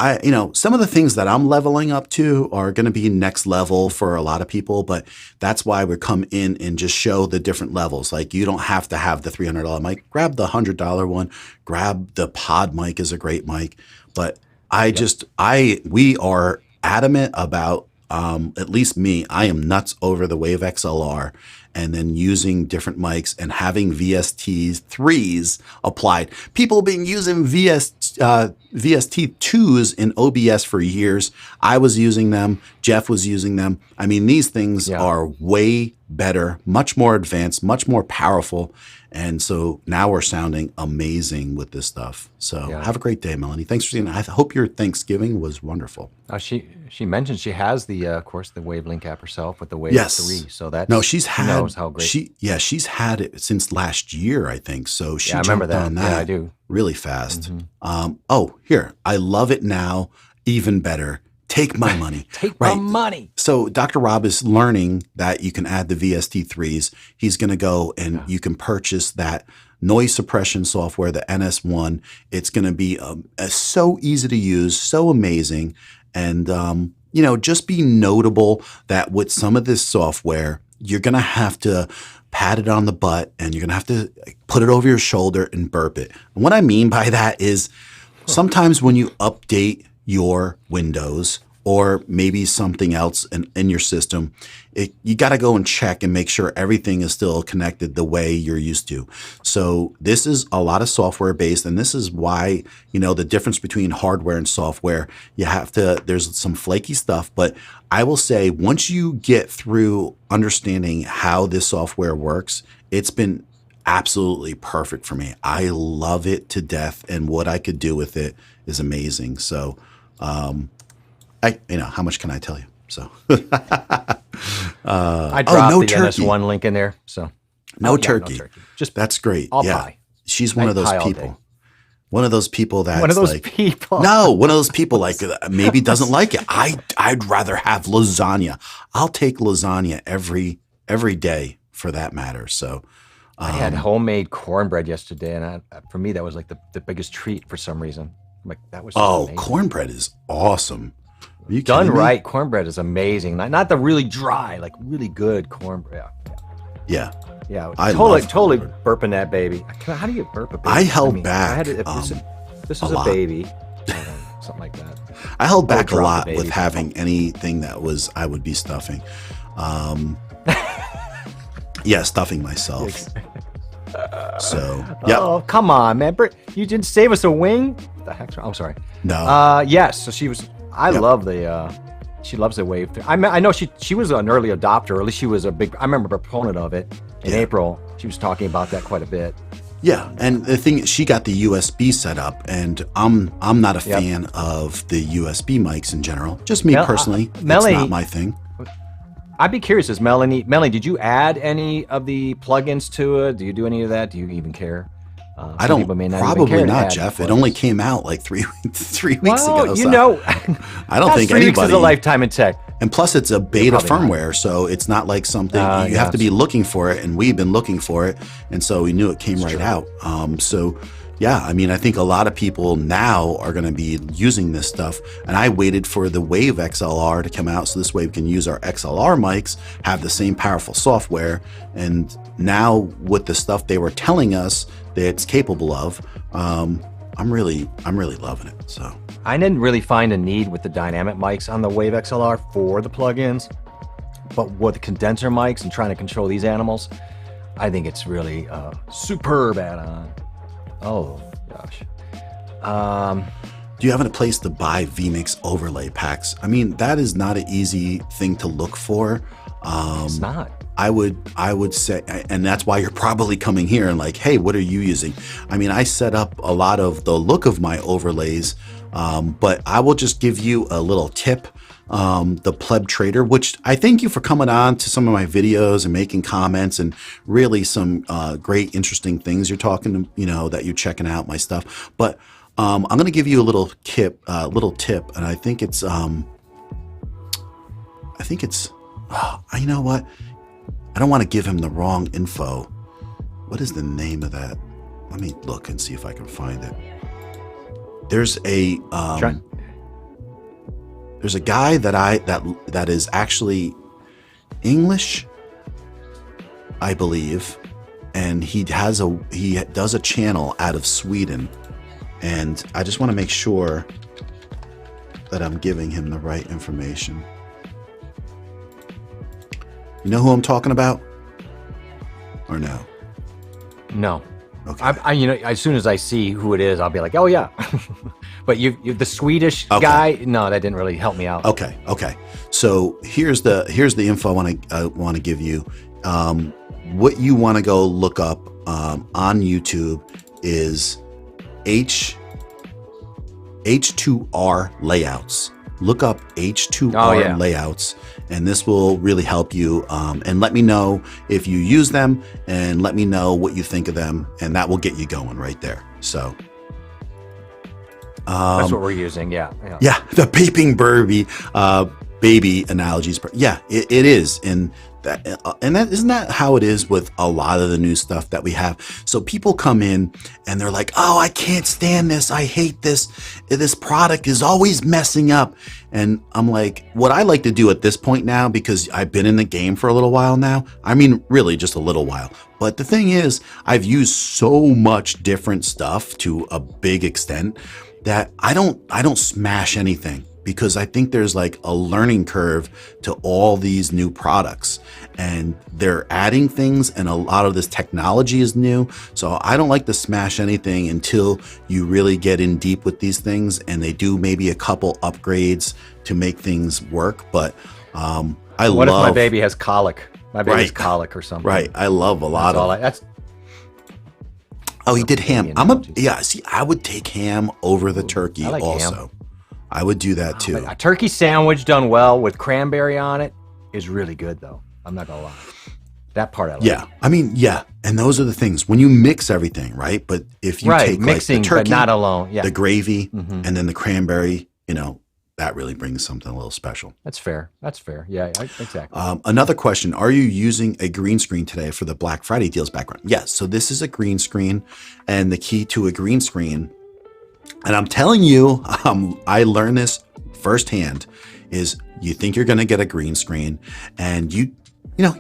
some of the things that I'm leveling up to are going to be next level for a lot of people, but that's why we come in and just show the different levels. Like, you don't have to have the $300 mic. Grab the $100 one. Grab the pod mic is a great mic. But we are adamant about, at least me, I am nuts over the Wave XLR and then using different mics and having VST3s applied. People have been using VST2s in OBS for years. I was using them. Jeff was using them. I mean, these things are way better, much more advanced, much more powerful. And so now we're sounding amazing with this stuff. So have a great day, Melanie. Thanks for seeing. I hope your Thanksgiving was wonderful. She mentioned she has the of course the Wavelink app herself with the Wave 3. So that's she's knows how great. She's had it since last year, I think. So she remember jumped on that. Yeah, I do. Really fast. Here, I love it now. Even better. Take my money. Take my money. So Dr. Rob is learning that you can add the VST3s. He's going to go and you can purchase that noise suppression software, the NS1. It's going to be so easy to use, so amazing. And, just be notable that with some of this software, you're going to have to pat it on the butt and you're going to have to put it over your shoulder and burp it. And what I mean by that is sometimes when you update your Windows or maybe something else in your system, you got to go and check and make sure everything is still connected the way you're used to. So this is a lot of software based, and this is why, the difference between hardware and software, there's some flaky stuff, but I will say once you get through understanding how this software works, it's been absolutely perfect for me. I love it to death, and what I could do with it is amazing. So, how much can I tell you? So, I dropped the NS1 link in there. So, no turkey. Just that's great. I'll buy. She's one of those people. One of those people that's one of those people. No, one of those people like maybe doesn't like it. I'd rather have lasagna. I'll take lasagna every day for that matter. So. I had homemade cornbread yesterday, and for me that was like the biggest treat for some reason. I'm like, that was amazing. Cornbread is awesome. Are you done right? Cornbread is amazing. Not the really dry, like really good cornbread. Yeah. I totally burping that baby. How do you burp a baby? I held back. This is a baby, something like that. I held back a lot with having anything that I would be stuffing. Stuffing myself. So, yeah. Oh, come on, man. You didn't save us a wing? What the heck? I'm sorry. No. Yes. So she was. Love the. She loves the Wave 3. I know she was an early adopter, or at least she was I remember a proponent of it in April. She was talking about that quite a bit. Yeah, and the thing is, she got the USB set up, and I'm not a fan of the USB mics in general. Just me personally. Melanie, it's not my thing. I'd be curious, Melanie, did you add any of the plugins to it? Do you do any of that? Do you even care? I don't. Probably not, Jeff. It only came out like 3 weeks ago. I don't think 3 weeks is a lifetime in tech. And plus, it's a beta firmware, so it's not like something you have to be looking for it. And we've been looking for it, and so we knew it came right out. I think a lot of people now are going to be using this stuff. And I waited for the Wave XLR to come out, so this way we can use our XLR mics, have the same powerful software, and now with the stuff they were telling us that it's capable of, I'm really loving it. So I didn't really find a need with the dynamic mics on the Wave XLR for the plugins, but with the condenser mics and trying to control these animals, I think it's really superb add-on. Oh gosh. Do you have a place to buy vMix overlay packs? I mean, that is not an easy thing to look for. It's not. I would say, and that's why you're probably coming here and like, hey, what are you using? I mean, I set up a lot of the look of my overlays, but I will just give you a little tip. The Pleb Trader, which I thank you for coming on to some of my videos and making comments and really some great, interesting things you're talking to, that you're checking out my stuff. But I'm going to give you a little tip, and I think it's, you know what? I don't want to give him the wrong info. What is the name of that? Let me look and see if I can find it. There's a guy that is actually English, I believe, and he does a channel out of Sweden, and I just want to make sure that I'm giving him the right information. You know who I'm talking about? Or no? No. Okay. I as soon as I see who it is, I'll be like, oh yeah. But the Swedish guy, no, that didn't really help me out. Okay. So here's the info I want to give you. What you want to go look up on YouTube is H2R layouts. Look up H2R layouts, and this will really help you. And let me know if you use them, and let me know what you think of them, and that will get you going right there. So that's what we're using. Yeah. The vaping baby analogies. Yeah, it is. And that isn't that how it is with a lot of the new stuff that we have. So people come in and they're like, oh, I can't stand this. I hate this. This product is always messing up. And I'm like, what I like to do at this point now, because I've been in the game for a little while now, I mean, really just a little while. But the thing is, I've used so much different stuff to a big extent that I don't smash anything, because I think there's like a learning curve to all these new products, and they're adding things, and a lot of this technology is new. So I don't like to smash anything until you really get in deep with these things, and they do maybe a couple upgrades to make things work. But what if my baby has colic? My baby has colic or something. Right. I love a lot of. Oh, he did ham. I would take ham over the turkey also. Ham. I would do that too. A turkey sandwich done well with cranberry on it is really good, though. I'm not gonna lie. That part I like. Yeah, I mean, yeah, and those are the things when you mix everything, right? But if you take mixing, like the turkey, but not alone, the gravy, and then the cranberry, that really brings something a little special. That's fair. Yeah, exactly. Another question: are you using a green screen today for the Black Friday deals background? Yes. So this is a green screen, and the key to a green screen. And I'm telling you, I learned this firsthand, is you think you're going to get a green screen, and you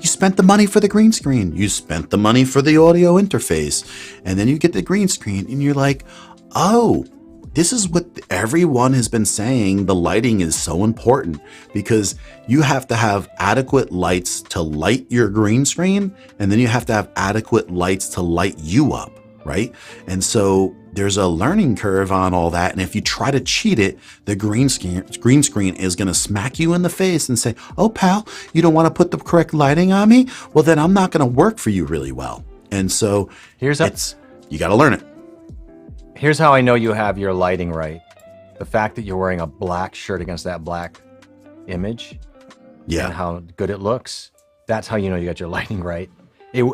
spent the money for the green screen. You spent the money for the audio interface, and then you get the green screen and you're like, oh, this is what everyone has been saying. The lighting is so important, because you have to have adequate lights to light your green screen, and then you have to have adequate lights to light you up, right? And so there's a learning curve on all that. And if you try to cheat it, the green screen is going to smack you in the face and say, oh, pal, you don't want to put the correct lighting on me? Well, then I'm not going to work for you really well. And so you got to learn it. Here's how I know you have your lighting right. The fact that you're wearing a black shirt against that black image, and how good it looks, that's how you know you got your lighting right.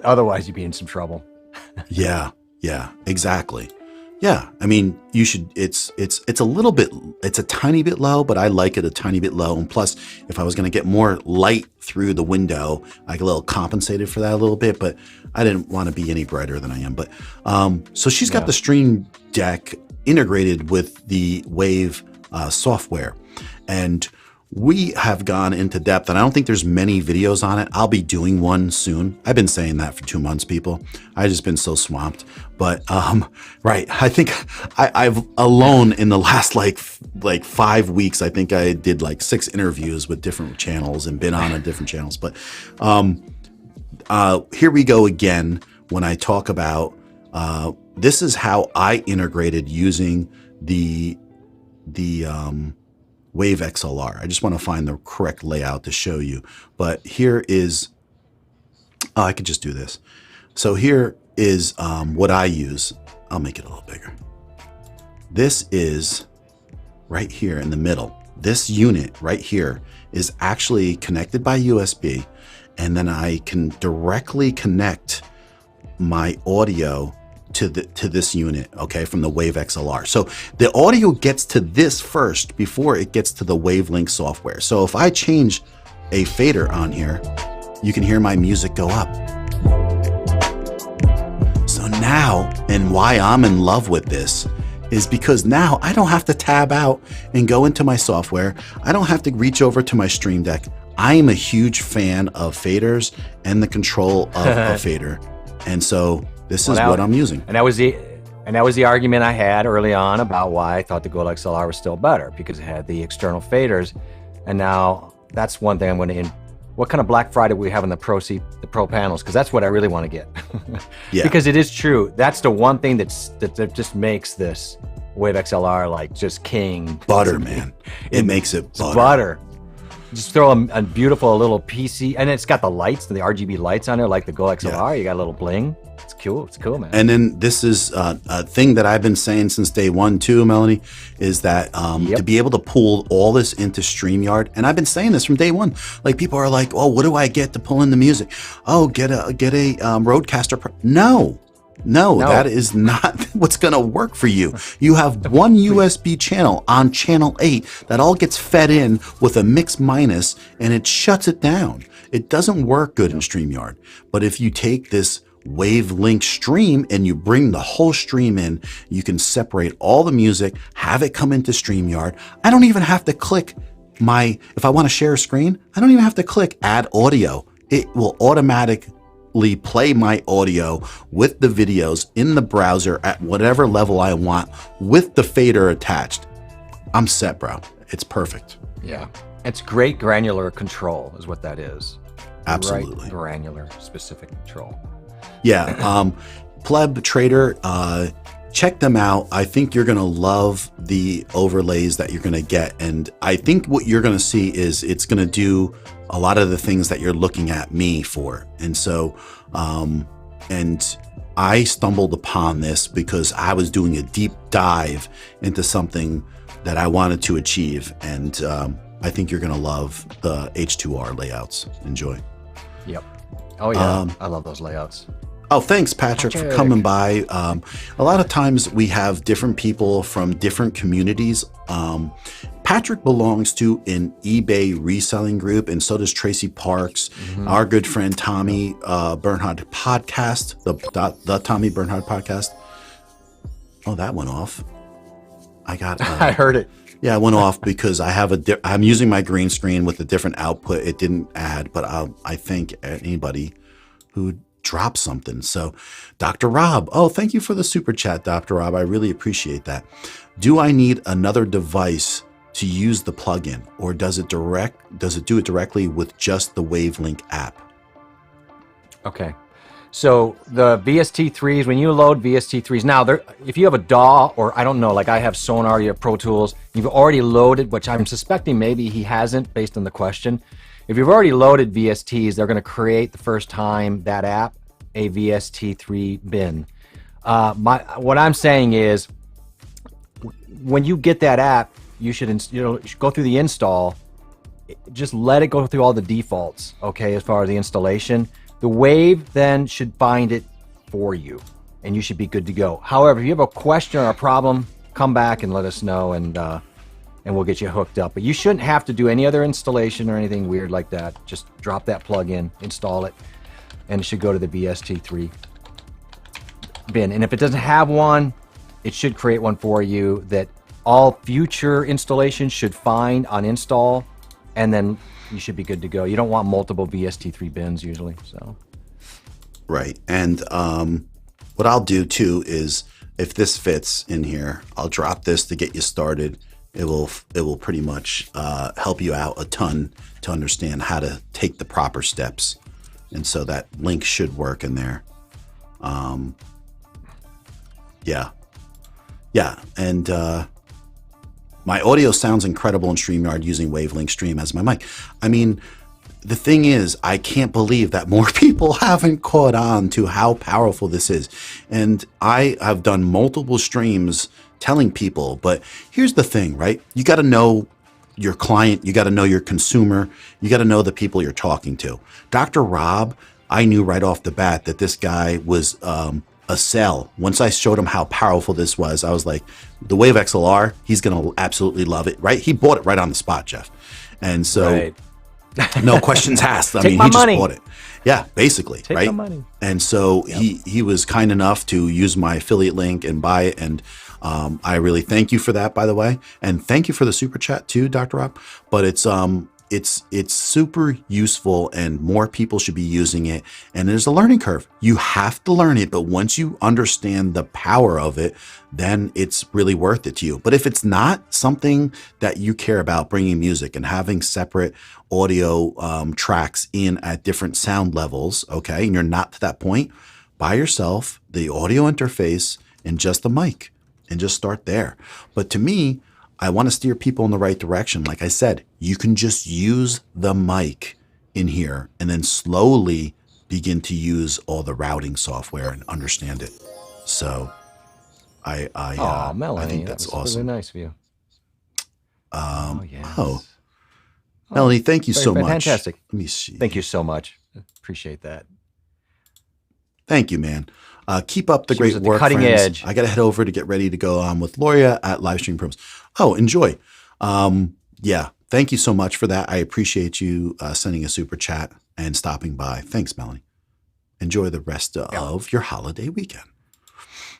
Otherwise, you'd be in some trouble. Yeah, exactly. Yeah, I mean, you should. It's a little bit. It's a tiny bit low, but I like it a tiny bit low. And plus, if I was going to get more light through the window, I get a little compensated for that a little bit. But I didn't want to be any brighter than I am. But so she's got the Stream Deck integrated with the Wave software, and we have gone into depth, and I don't think there's many videos on it. I'll be doing one soon. I've been saying that for 2 months, people. I've just been so swamped. But right, I think I've alone in the last like 5 weeks, I think I did like 6 interviews with different channels and been on different channels. But here we go again when I talk about this is how I integrated using the Wave XLR. I just want to find the correct layout to show you. But here is, I could just do this. So here is what I use. I'll make it a little bigger. This is right here in the middle. This unit right here is actually connected by USB, and then I can directly connect my audio to this unit, okay, from the Wave XLR. So the audio gets to this first before it gets to the Wavelink software. So if I change a fader on here, you can hear my music go up. So now, and why I'm in love with this is because now I don't have to tab out and go into my software. I don't have to reach over to my Stream Deck. I am a huge fan of faders and the control of a fader. And so this is what I'm using. And that was the argument I had early on about why I thought the Gold XLR was still better, because it had the external faders. And now that's one thing I'm going to. What kind of Black Friday we have in the Pro panels? Because that's what I really want to get. Yeah. Because it is true. That's the one thing that just makes this Wave XLR like just king. Butter, man. It makes it butter. Butter. Just throw a beautiful little PC, and it's got the lights, the RGB lights on there, like the Go XLR. Yeah. You got a little bling. It's cool. It's cool, man. And then this is a thing that I've been saying since day one too, Melanie, is that to be able to pull all this into StreamYard, and I've been saying this from day one. Like people are like, "Oh, what do I get to pull in the music? Oh, get a Rodecaster Pro." No, that is not what's going to work for you. You have one USB channel on channel 8 that all gets fed in with a mix minus, and it shuts it down. It doesn't work good in StreamYard. But if you take this Wavelink stream and you bring the whole stream in, you can separate all the music, have it come into StreamYard. I don't even have to click if I want to share a screen, I don't even have to click add audio. It will automatically play my audio with the videos in the browser at whatever level I want with the fader attached. I'm set, bro. It's perfect. Yeah. It's great granular control is what that is. Absolutely. Right, granular, specific control. Yeah. Pleb Trader, check them out. I think you're going to love the overlays that you're going to get. And I think what you're going to see is it's going to do a lot of the things that you're looking at me for. And so, and I stumbled upon this because I was doing a deep dive into something that I wanted to achieve. And I think you're going to love the H2R layouts. Enjoy. Yep. Oh yeah. I love those layouts. Oh, thanks, Patrick, for coming by. A lot of times we have different people from different communities. Patrick belongs to an eBay reselling group, and so does Tracy Parks, our good friend Tommy Bernhard podcast, the Tommy Bernhard podcast. Oh, that went off. I heard it. Yeah, it went off because I'm using my green screen with a different output. It didn't add, but I thank anybody who drop something. So Dr. Rob, thank you for the super chat, Dr. Rob. I really appreciate that. Do I need another device to use the plugin, or does it do it directly with just the Wavelink app? Okay. So the VST3s, when you load VST3s, now if you have a DAW, or I don't know, like I have Sonar, you have Pro Tools, you've already loaded, which I'm suspecting maybe he hasn't based on the question. If you've already loaded VSTs, they're going to create the first time that app a VST3 bin. What I'm saying is, when you get that app, you should go through the install. Just let it go through all the defaults, okay, as far as the installation. The Wave then should find it for you, and you should be good to go. However, if you have a question or a problem, come back and let us know, and we'll get you hooked up. But you shouldn't have to do any other installation or anything weird like that. Just drop that plug in, install it, and it should go to the VST3 bin. And if it doesn't have one, it should create one for you that all future installations should find on install, and then you should be good to go. You don't want multiple VST3 bins usually. So, right. And what I'll do too is, if this fits in here, I'll drop this to get you started. It will pretty much help you out a ton to understand how to take the proper steps. And so that link should work in there. Yeah. And my audio sounds incredible in StreamYard using Wavelink Stream as my mic. I mean, the thing is, I can't believe that more people haven't caught on to how powerful this is. And I have done multiple streams telling people, but here's the thing, right? You got to know your client, you got to know your consumer, you got to know the people you're talking to. Dr. Rob, I knew right off the bat that this guy was a sell. Once I showed him how powerful this was, I was like, the Wave XLR, he's going to absolutely love it, right? He bought it right on the spot, Jeff. And so right. No questions asked. I mean, he just bought it. Yeah, basically, Take right? the money. And so he was kind enough to use my affiliate link and buy it. And I really thank you for that, by the way. And thank you for the super chat too, Dr. Rob. But it's super useful, and more people should be using it. And there's a learning curve. You have to learn it, but once you understand the power of it, then it's really worth it to you. But if it's not something that you care about, bringing music and having separate audio tracks in at different sound levels, okay, and you're not to that point, buy yourself the audio interface and just the mic. and just start there. But to me, I want to steer people in the right direction. Like I said, you can just use the mic in here and then slowly begin to use all the routing software and understand it. So I Melanie, think that's awesome. Really nice of you. Yes. Melanie, thank you so much. Fantastic. Let me see. Thank you so much. Appreciate that. Thank you, man. Keep up the great work, cutting friends. edge. I got to head over to get ready to go on with Loria at Livestream Pros. Oh, enjoy. Yeah, thank you so much for that. I appreciate you sending a super chat and stopping by. Thanks, Melanie. Enjoy the rest of your holiday weekend.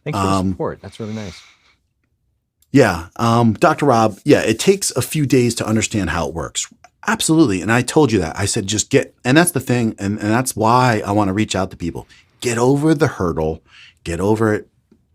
Thanks for the support. That's really nice. Yeah, Dr. Rob, yeah, it takes a few days to understand how it works. Absolutely. And I told you that. I said, just and that's the thing. And that's why I want to reach out to people. Get over the hurdle, get over it,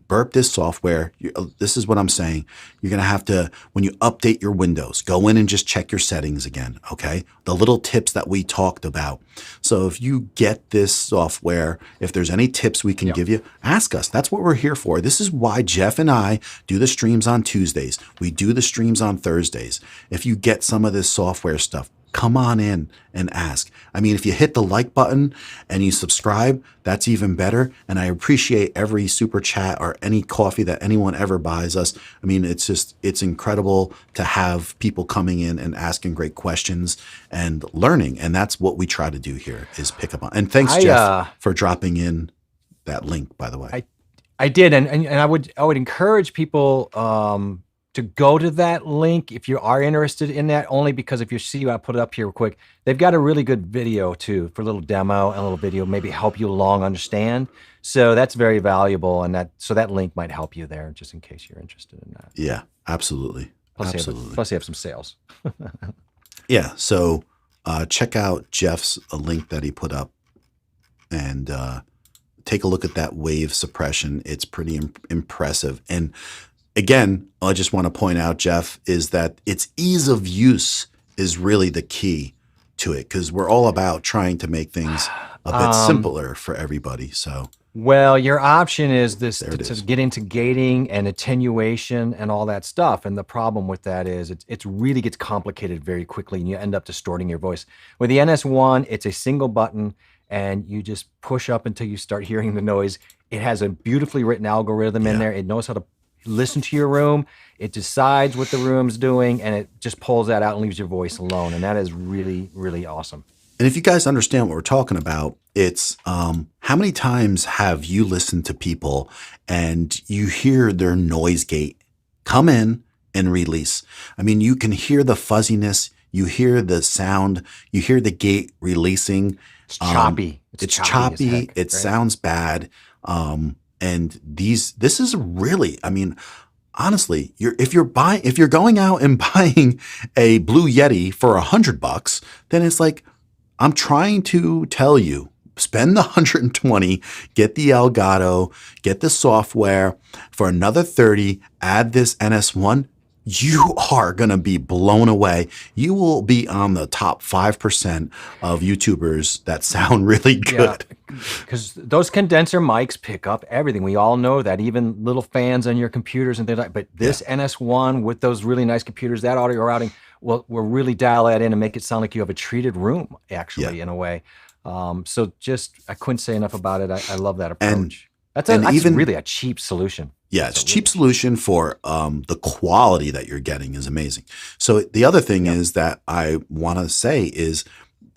burp this software. This is what I'm saying. You're going to have to, when you update your Windows, go in and just check your settings again, okay? The little tips that we talked about. So if you get this software, if there's any tips we can give you, ask us. That's what we're here for. This is why Jeff and I do the streams on Tuesdays. We do the streams on Thursdays. If you get some of this software stuff, come on in and ask. I mean, if you hit the like button and you subscribe, that's even better. And I appreciate every super chat or any coffee that anyone ever buys us. I mean, it's incredible to have people coming in and asking great questions and learning. And that's what we try to do here is pick up on. And thanks, Jeff, for dropping in that link, by the way. I did. And I would encourage people, to go to that link if you are interested in that, only because if you see, I put it up here real quick, they've got a really good video too for a little demo and a little video, maybe help you along understand. So that's very valuable. And so that link might help you there just in case you're interested in that. Yeah, absolutely. Plus they have some sales. Yeah. So check out Jeff's link that he put up and take a look at that wave suppression. It's pretty impressive. And again, I just want to point out, Jeff, is that its ease of use is really the key to it because we're all about trying to make things a bit simpler for everybody. So, well, your option is to get into gating and attenuation and all that stuff. And the problem with that is it really gets complicated very quickly and you end up distorting your voice. With the NS1, it's a single button and you just push up until you start hearing the noise. It has a beautifully written algorithm in there. It knows how to listen to your room. It decides what the room's doing, and it just pulls that out and leaves your voice alone. And that is really, really awesome. And if you guys understand what we're talking about, it's how many times have you listened to people and you hear their noise gate come in and release? I mean, you can hear the fuzziness, you hear the sound, you hear the gate releasing. It's choppy. It's choppy. Heck, it sounds bad. And this is really, I mean, honestly, if you're going out and buying a Blue Yeti for $100, then it's like, I'm trying to tell you, spend the $120, get the Elgato, get the software for another $30, add this NS1. You are going to be blown away. You will be on the top 5% of YouTubers that sound really good. Because those condenser mics pick up everything. We all know that, even little fans on your computers and things like that. But this NS1 with those really nice computers, that audio routing will really dial that in and make it sound like you have a treated room, actually, in a way. So I couldn't say enough about it. I love that approach. That's really a cheap solution. Yeah, it's a cheap solution for the quality that you're getting is amazing. So the other thing is that I want to say is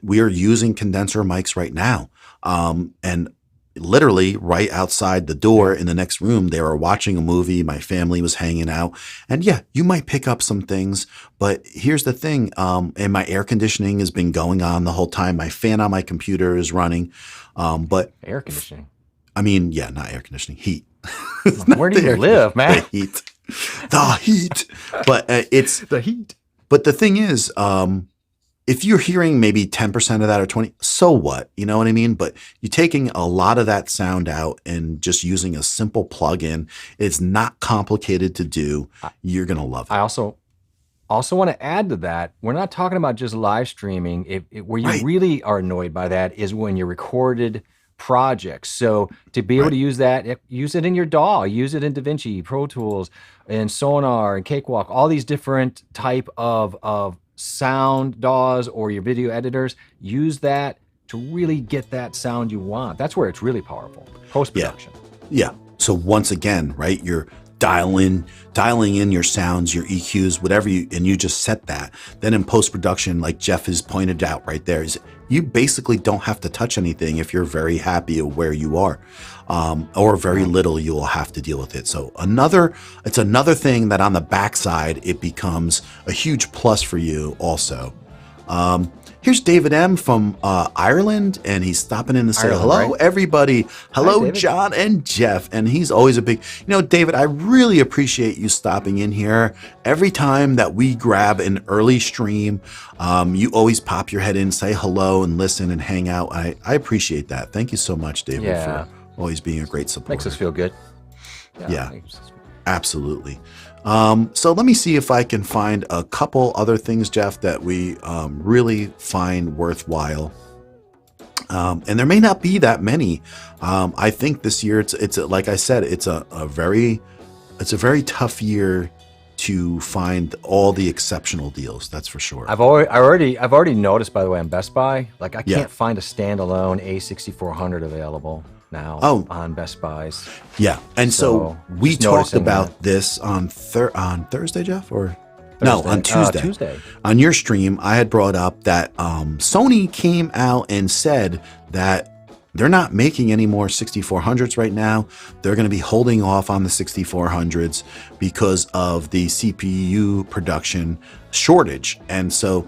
we are using condenser mics right now. And literally right outside the door in the next room, they were watching a movie. My family was hanging out. And yeah, you might pick up some things. But here's the thing. And my air conditioning has been going on the whole time. My fan on my computer is running. But air conditioning? I mean, yeah, not air conditioning, heat. Where do you live, man? The heat. The heat. But it's the heat. But the thing is, if you're hearing maybe 10% of that or 20, so what? You know what I mean? But you're taking a lot of that sound out and just using a simple plug-in. It's not complicated to do. You're going to love it. I also want to add to that. We're not talking about just live streaming. Where you really are annoyed by that is when you're recorded projects. So to be able to use that, use it in your DAW, use it in DaVinci, Pro Tools, and Sonar, and Cakewalk, all these different type of sound DAWs or your video editors. Use that to really get that sound you want. That's where it's really powerful. Post-production. Yeah. So once again, right, you're dialing in your sounds, your EQs, whatever and you just set that. Then in post-production, like Jeff has pointed out right there, is you basically don't have to touch anything if you're very happy of where you are, or very little you will have to deal with it. So it's another thing that on the backside, it becomes a huge plus for you also. Here's David M. from Ireland, and he's stopping in to say hello, everybody. Hello, hi, John and Jeff. And he's always a big, David, I really appreciate you stopping in here. Every time that we grab an early stream, you always pop your head in, say hello, and listen and hang out. I appreciate that. Thank you so much, David, for always being a great supporter. Makes us feel good. Yeah, absolutely. So let me see if I can find a couple other things, Jeff, that we really find worthwhile. And there may not be that many. I think this year it's like I said, it's a very tough year to find all the exceptional deals. That's for sure. I've already noticed, by the way, on Best Buy, like I can't find a standard A6400 available now on Best Buys. Yeah. And so we talked about this on Thursday, Jeff, or no, on Tuesday. Tuesday. On your stream, I had brought up that Sony came out and said that they're not making any more 6400s right now. They're going to be holding off on the 6400s because of the CPU production shortage. And so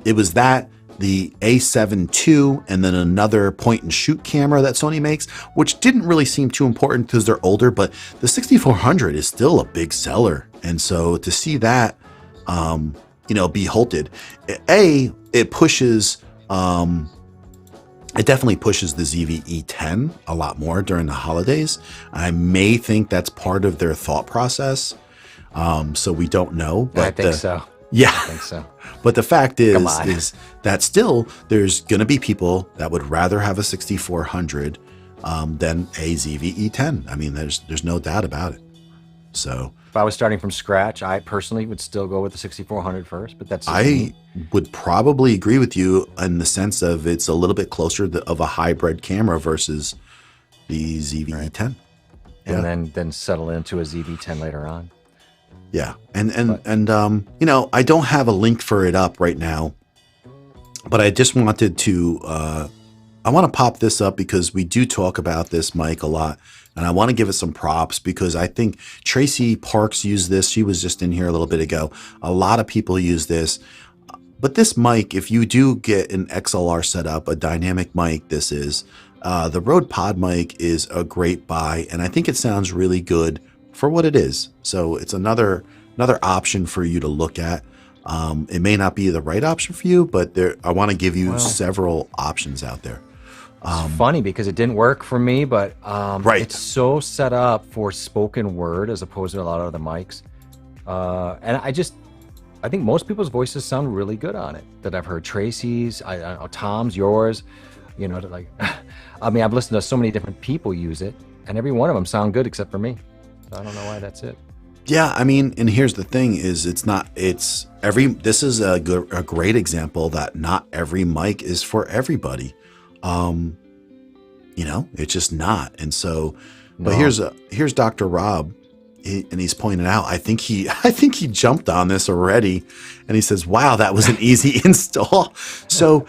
it was that, the A7 II, and then another point and shoot camera that Sony makes, which didn't really seem too important because they're older, but the 6400 is still a big seller. And so to see that, be halted, it pushes, it definitely pushes the ZV-E10 a lot more during the holidays. I may think that's part of their thought process. So we don't know, but I think so. Yeah, I think so. But the fact is that still there's going to be people that would rather have a 6400 than a ZV-E10. I mean, there's no doubt about it. So if I was starting from scratch, I personally would still go with the 6400 first. But I would probably agree with you in the sense of it's a little bit closer of a hybrid camera versus the ZV-E10, right. And then settle into a ZV-10 later on. Yeah. And I don't have a link for it up right now, but I just wanted to, I want to pop this up because we do talk about this mic a lot, and I want to give it some props because I think Tracy Parks used this. She was just in here a little bit ago. A lot of people use this, but this mic, if you do get an XLR setup, a dynamic mic, this is, the Rode Pod mic is a great buy, and I think it sounds really good for what it is. So it's another option for you to look at. It may not be the right option for you, but I want to give you several options out there. It's funny because it didn't work for me, but it's so set up for spoken word as opposed to a lot of other mics. And I think most people's voices sound really good on it that I've heard. Tracy's, Tom's, yours, like, I mean, I've listened to so many different people use it, and every one of them sound good except for me. So I don't know why that's it. Yeah, I mean, and here's the thing: is this is a great example that not every mic is for everybody. It's just not. And so, but here's Dr. Rob, and he's pointed out. I think he jumped on this already, and he says, "Wow, that was an easy install." So.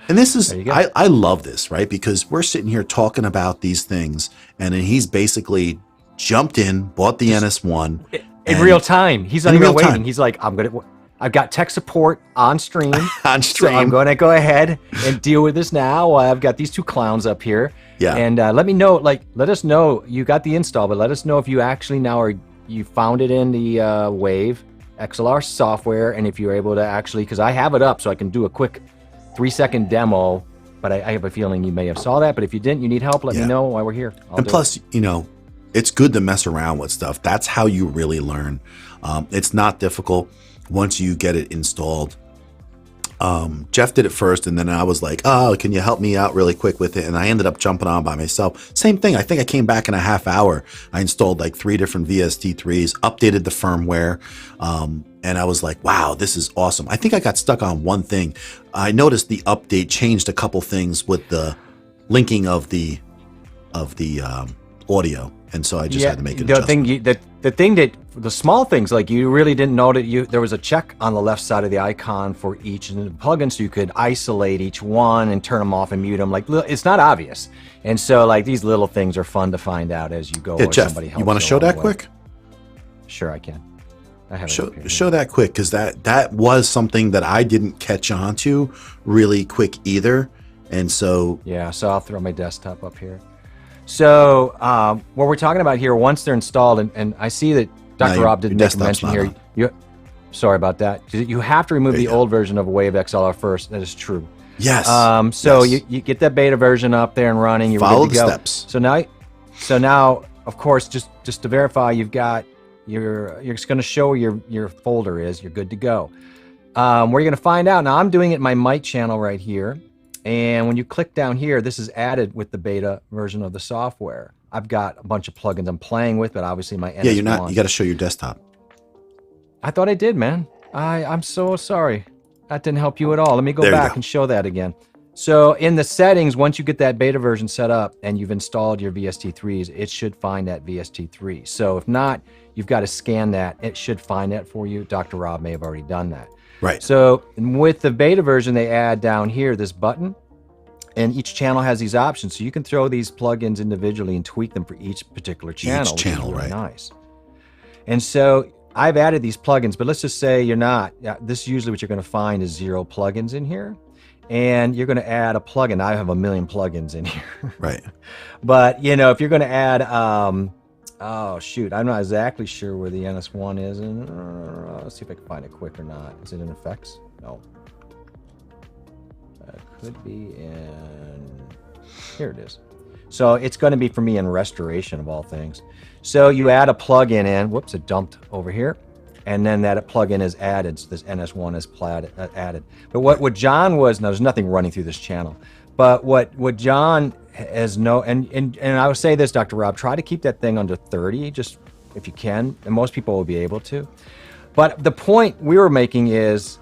And this is, I love this, right? Because we're sitting here talking about these things, and then he's basically jumped in, bought the NS1 in real time. He's not even waiting. He's like, I've got tech support on stream. So I'm going to go ahead and deal with this now. I've got these two clowns up here. Yeah. And let us know you got the install, but let us know if you actually you found it in the Wave XLR software, and if you're able to actually, because I have it up so I can do a quick 3-second demo, but I have a feeling you may have saw that. But if you didn't, you need help, let me know while we're here. And plus, it's good to mess around with stuff. That's how you really learn. It's not difficult once you get it installed. Jeff did it first, and then I was like, oh, can you help me out really quick with it? And I ended up jumping on by myself. Same thing. I think I came back in a half hour. I installed like 3 different VST3s, updated the firmware, and I was like, wow, this is awesome. I think I got stuck on one thing. I noticed the update changed a couple things with the linking of the audio, and so I just had to make an adjustment. The small things, like you really didn't know that there was a check on the left side of the icon for each plugin, so you could isolate each one and turn them off and mute them. Like, it's not obvious, and so like these little things are fun to find out as you go. Yeah, Jeff, you want to show that quick? Sure, I can. I have show that quick, because that was something that I didn't catch on to really quick either, and so yeah. So I'll throw my desktop up here. So what we're talking about here, once they're installed, and I see that Dr. Rob didn't make a mention here. Sorry about that. You have to remove the old version of Wave XLR first. That is true. Yes. So you get that beta version up there and running. You're Follow ready to go. the steps. So now, of course, just to verify, you've got you're just going to show where your folder is. You're good to go. Where you're going to find out. Now I'm doing it in my mic channel right here. And when you click down here, this is added with the beta version of the software. I've got a bunch of plugins I'm playing with, but obviously my NS1. Yeah, you're not. You got to show your desktop. I thought I did, man. I'm so sorry. That didn't help you at all. Let me go back and show that again. So in the settings, once you get that beta version set up and you've installed your VST3s, it should find that VST3. So if not, you've got to scan that. It should find that for you. Dr. Rob may have already done that. Right. So with the beta version, they add down here this button, and each channel has these options. So you can throw these plugins individually and tweak them for each particular channel. Each channel, really right. Nice. And so I've added these plugins, but let's just say you're not. This is usually what you're going to find is 0 plugins in here. And you're going to add a plugin. I have a million plugins in here. Right. But, if you're going to add, oh, shoot, I'm not exactly sure where the NS1 is. Let's see if I can find it quick or not. Is it in effects? No. Could be in, here it is. So it's going to be for me in restoration of all things. So you add a plugin in, whoops, it dumped over here. And then that plugin is added, so this NS1 is added. But what John was, now there's nothing running through this channel, but what John has and I would say this, Dr. Rob, try to keep that thing under 30, just if you can, and most people will be able to. But the point we were making is,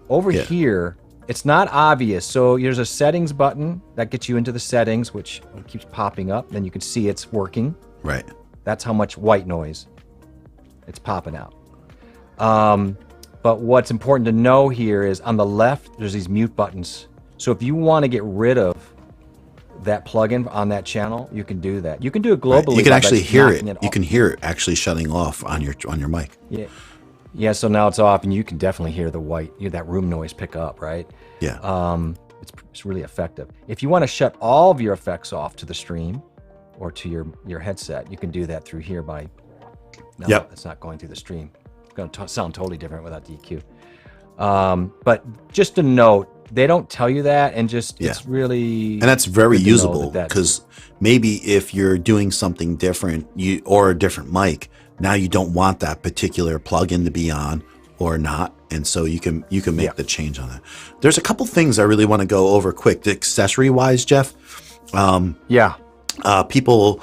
over here, it's not obvious. So there's a settings button that gets you into the settings, which keeps popping up. Then you can see it's working. Right. That's how much white noise it's popping out. But what's important to know here is on the left, there's these mute buttons. So if you want to get rid of that plugin on that channel, you can do that. You can do it globally. Right. You can actually hear it. You can hear it actually shutting off on your mic. Yeah. Yeah, so now it's off, and you can definitely hear the that room noise pick up, right? Yeah. It's really effective. If you want to shut all of your effects off to the stream or to your headset, you can do that through here by. No, it's not going through the stream. It's going to sound totally different without DQ. But just a note, they don't tell you that, and it's really. And that's very usable, because maybe if you're doing something different, or a different mic. Now you don't want that particular plugin to be on or not, and so you can make the change on that. There's a couple things I really want to go over quick, accessory wise, Jeff. People,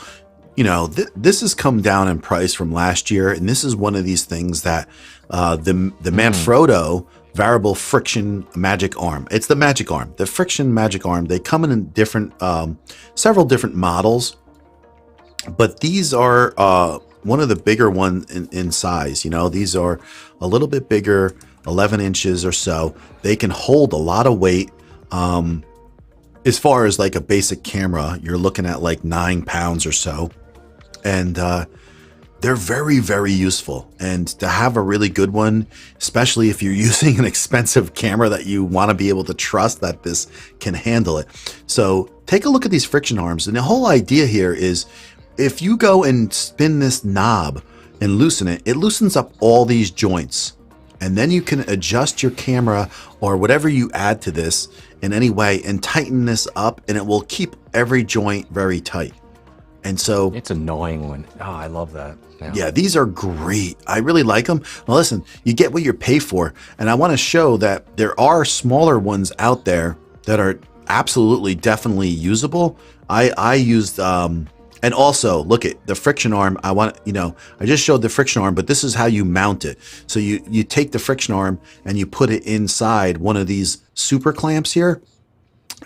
this has come down in price from last year, and this is one of these things that the Manfrotto variable friction magic arm. It's the magic arm, the friction magic arm. They come in different, several different models, but these are. One of the bigger ones in size, these are a little bit bigger, 11 inches or so. They can hold a lot of weight. As far as like a basic camera, you're looking at like 9 pounds or so. And they're very, very useful. And to have a really good one, especially if you're using an expensive camera that you want to be able to trust that this can handle it. So take a look at these friction arms. And the whole idea here is, if you go and spin this knob and loosen it, it loosens up all these joints. And then you can adjust your camera or whatever you add to this in any way and tighten this up, and it will keep every joint very tight. And so it's annoying when, oh, I love that. yeah, these are great. I really like them. Now listen, you get what you pay for. And I want to show that there are smaller ones out there that are absolutely definitely usable. I used, and also look at the friction arm. I just showed the friction arm, but this is how you mount it. So you take the friction arm and you put it inside one of these super clamps here.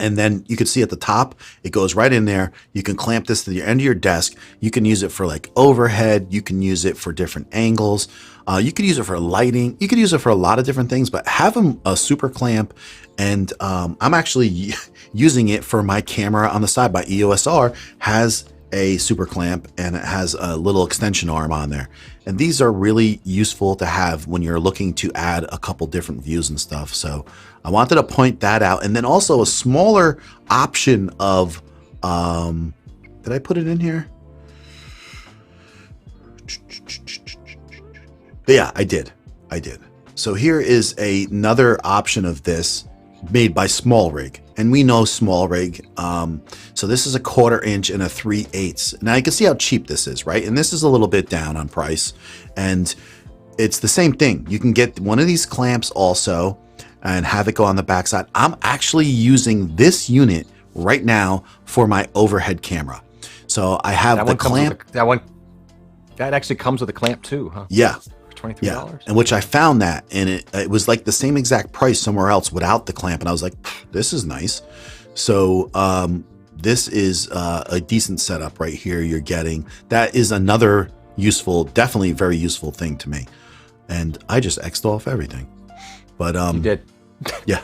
And then you can see at the top, it goes right in there. You can clamp this to the end of your desk. You can use it for like overhead. You can use it for different angles. You could use it for lighting. You could use it for a lot of different things, but having a super clamp, and I'm actually using it for my camera on the side. My EOS R has a super clamp and it has a little extension arm on there. And these are really useful to have when you're looking to add a couple different views and stuff. So I wanted to point that out. And then also a smaller option of, did I put it in here? Yeah, I did. So here is another option of this made by SmallRig. And we know SmallRig. So this is a 1/4 inch and a 3/8. Now you can see how cheap this is, right? And this is a little bit down on price. And it's the same thing. You can get one of these clamps also and have it go on the backside. I'm actually using this unit right now for my overhead camera. So I have the clamp. That actually comes with a clamp too, huh? Yeah. $23. Yeah, and which I found that, and it was like the same exact price somewhere else without the clamp, and I was like, this is nice. So this is a decent setup right here. You're getting that is another useful, definitely very useful thing to me, and I just X'd off everything. But you did, yeah,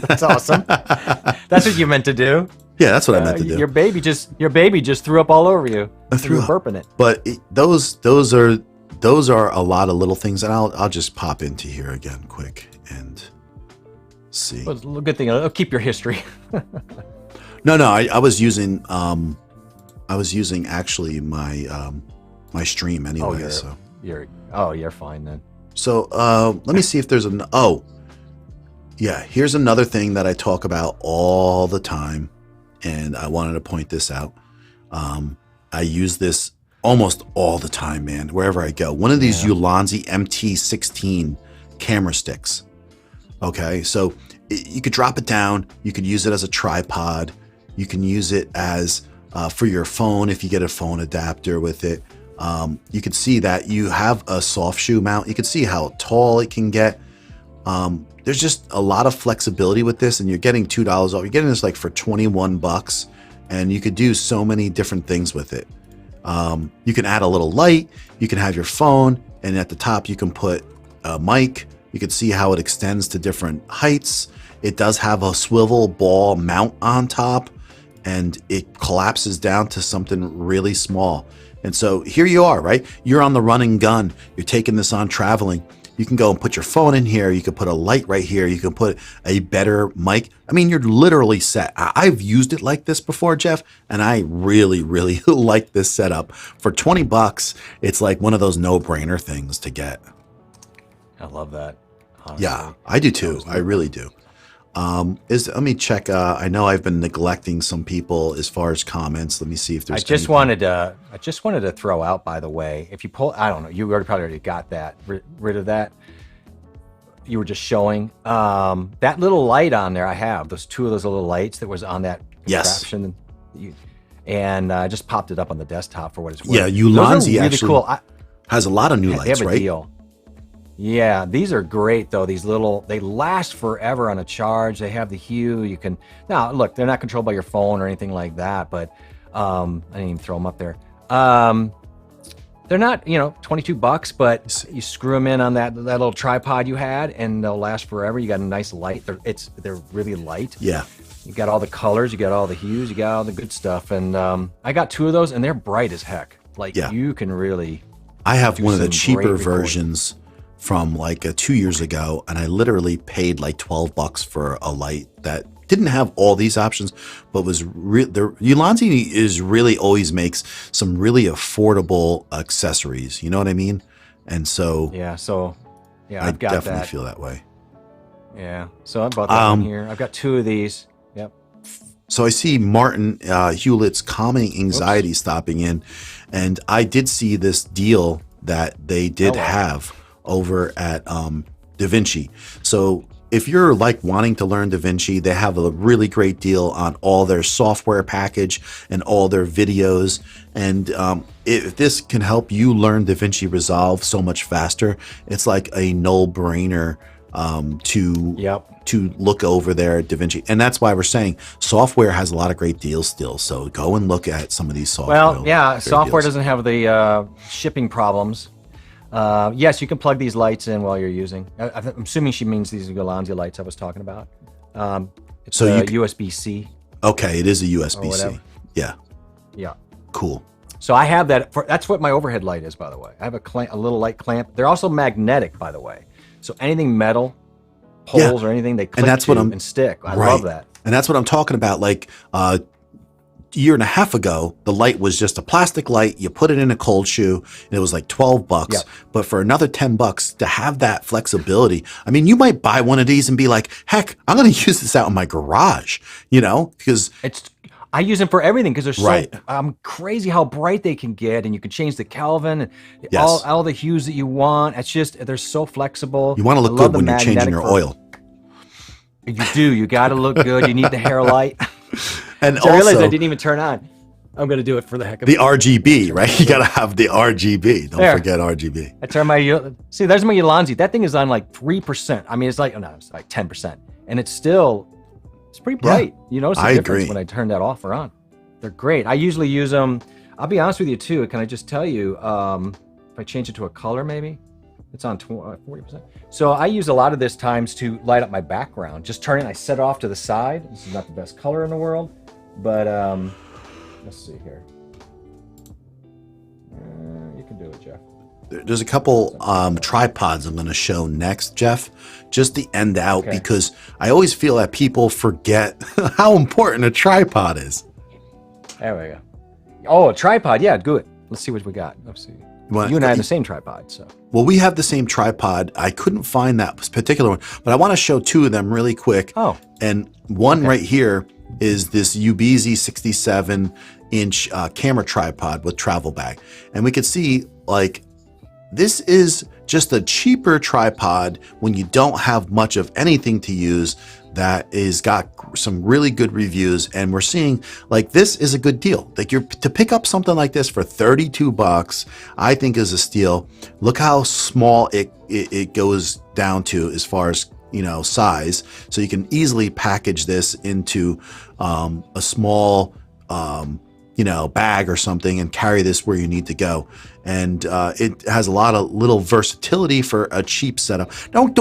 that's awesome. That's what you meant to do. Yeah, that's what I meant to do. Your baby just threw up all over you. I threw up burping it. But those are a lot of little things, and I'll just pop into here again quick and see. Well, it's a good thing. It'll keep your history. No, I was using actually my my stream anyway. You're fine then. So let me see if there's here's another thing that I talk about all the time, and I wanted to point this out. I use this almost all the time, man, wherever I go. One of these Ulanzi MT16 camera sticks. Okay, so you could drop it down. You could use it as a tripod. You can use it as for your phone if you get a phone adapter with it. You can see that you have a soft shoe mount. You can see how tall it can get. There's just a lot of flexibility with this, and you're getting $2 off. You're getting this like for 21 bucks, and you could do so many different things with it. You can add a little light, you can have your phone, and at the top you can put a mic. You can see how it extends to different heights. It does have a swivel ball mount on top, and it collapses down to something really small. And so here you are, right? You're on the run and gun. You're taking this on traveling. You can go and put your phone in here. You can put a light right here. You can put a better mic. I mean, you're literally set. I've used it like this before, Jeff, and I really, really like this setup. For 20 bucks, it's like one of those no-brainer things to get. I love that. Honestly. Yeah, I do too. I really do. Let me check. I know I've been neglecting some people as far as comments. Let me see if there's. I just wanted to throw out, by the way, if you pull, I don't know, you probably already got that rid of that. You were just showing that little light on there. I have two of those little lights that was on that contraption. Yes. And I just popped it up on the desktop for what it's worth. Yeah, Ulanzi really actually cool. Has a lot of new lights, they have a right? Deal. Yeah, these are great though. These they last forever on a charge. They have the hue. You can now look. They're not controlled by your phone or anything like that. But I didn't even throw them up there. They're not 22 bucks, but you screw them in on that little tripod you had, and they'll last forever. You got a nice light. They're really light. Yeah. You got all the colors. You got all the hues. You got all the good stuff. And I got two of those, and they're bright as heck. You can really. I have one of the cheaper versions from like 2 years ago, and I literally paid like 12 bucks for a light that didn't have all these options, but was Ulanzi is really always makes some really affordable accessories. You know what I mean? And so I I've got definitely that. feel that way. Yeah, so I bought that one here. I've got two of these. Yep. So I see Martin Hewlett's Calming Anxiety stopping in, and I did see this deal that they did have over at DaVinci. So if you're like wanting to learn DaVinci, they have a really great deal on all their software package and all their videos. And if this can help you learn DaVinci Resolve so much faster, it's like a no-brainer to look over there at DaVinci. And that's why we're saying software has a lot of great deals still. So go and look at some of these software. Well, yeah, software doesn't have the shipping problems. Yes, you can plug these lights in while you're using. I'm assuming she means these Galanza lights I was talking about. It's a USB-C. Okay, it is a USB-C. Yeah. Yeah. Cool. So I have that. That's what my overhead light is, by the way. I have a little light clamp. They're also magnetic, by the way. So anything metal, poles or anything, they click and stick. I love that. And that's what I'm talking about. Like a year and a half ago, the light was just a plastic light. You put it in a cold shoe, and it was like $12. Yep. But for another $10 to have that flexibility, I mean, you might buy one of these and be like, "Heck, I'm going to use this out in my garage," because I use them for everything because they're so crazy how bright they can get, and you can change the Kelvin and all the hues that you want. It's just they're so flexible. You want to look good when you're changing your oil. You do. You got to look good. You need the hair light. And I realized I didn't even turn on. I'm going to do it for the heck of it. The RGB, right? You got to have the RGB. Don't forget RGB. I turn my there's my Ulanzi. That thing is on like 3%. I mean, it's like 10%, and it's pretty bright. Yeah, you notice the difference when I turn that off or on. They're great. I usually use them. I'll be honest with you too. Can I just tell you, if I change it to a color, maybe it's on 40%. So I use a lot of this times to light up my background. Just turn it. I set it off to the side. This is not the best color in the world, but let's see here. You can do it, Jeff. There's a couple tripods I'm going to show next, Jeff, just to end out, because I always feel that people forget how important a tripod is. There we go. Oh, a tripod. Yeah, good. Let's see what we got. Let's see. You and I have the same tripod. So. Well, we have the same tripod. I couldn't find that particular one, but I want to show two of them really quick. Oh. And one right here is this Ubezi 67-inch camera tripod with travel bag. And we could see, like, this is just a cheaper tripod when you don't have much of anything to use that is got some really good reviews. And we're seeing, like, this is a good deal. Like, to pick up something like this for $32, I think is a steal. Look how small it goes down to as far as, size. So you can easily package this into a small, bag or something and carry this where you need to go. And it has a lot of little versatility for a cheap setup. Don't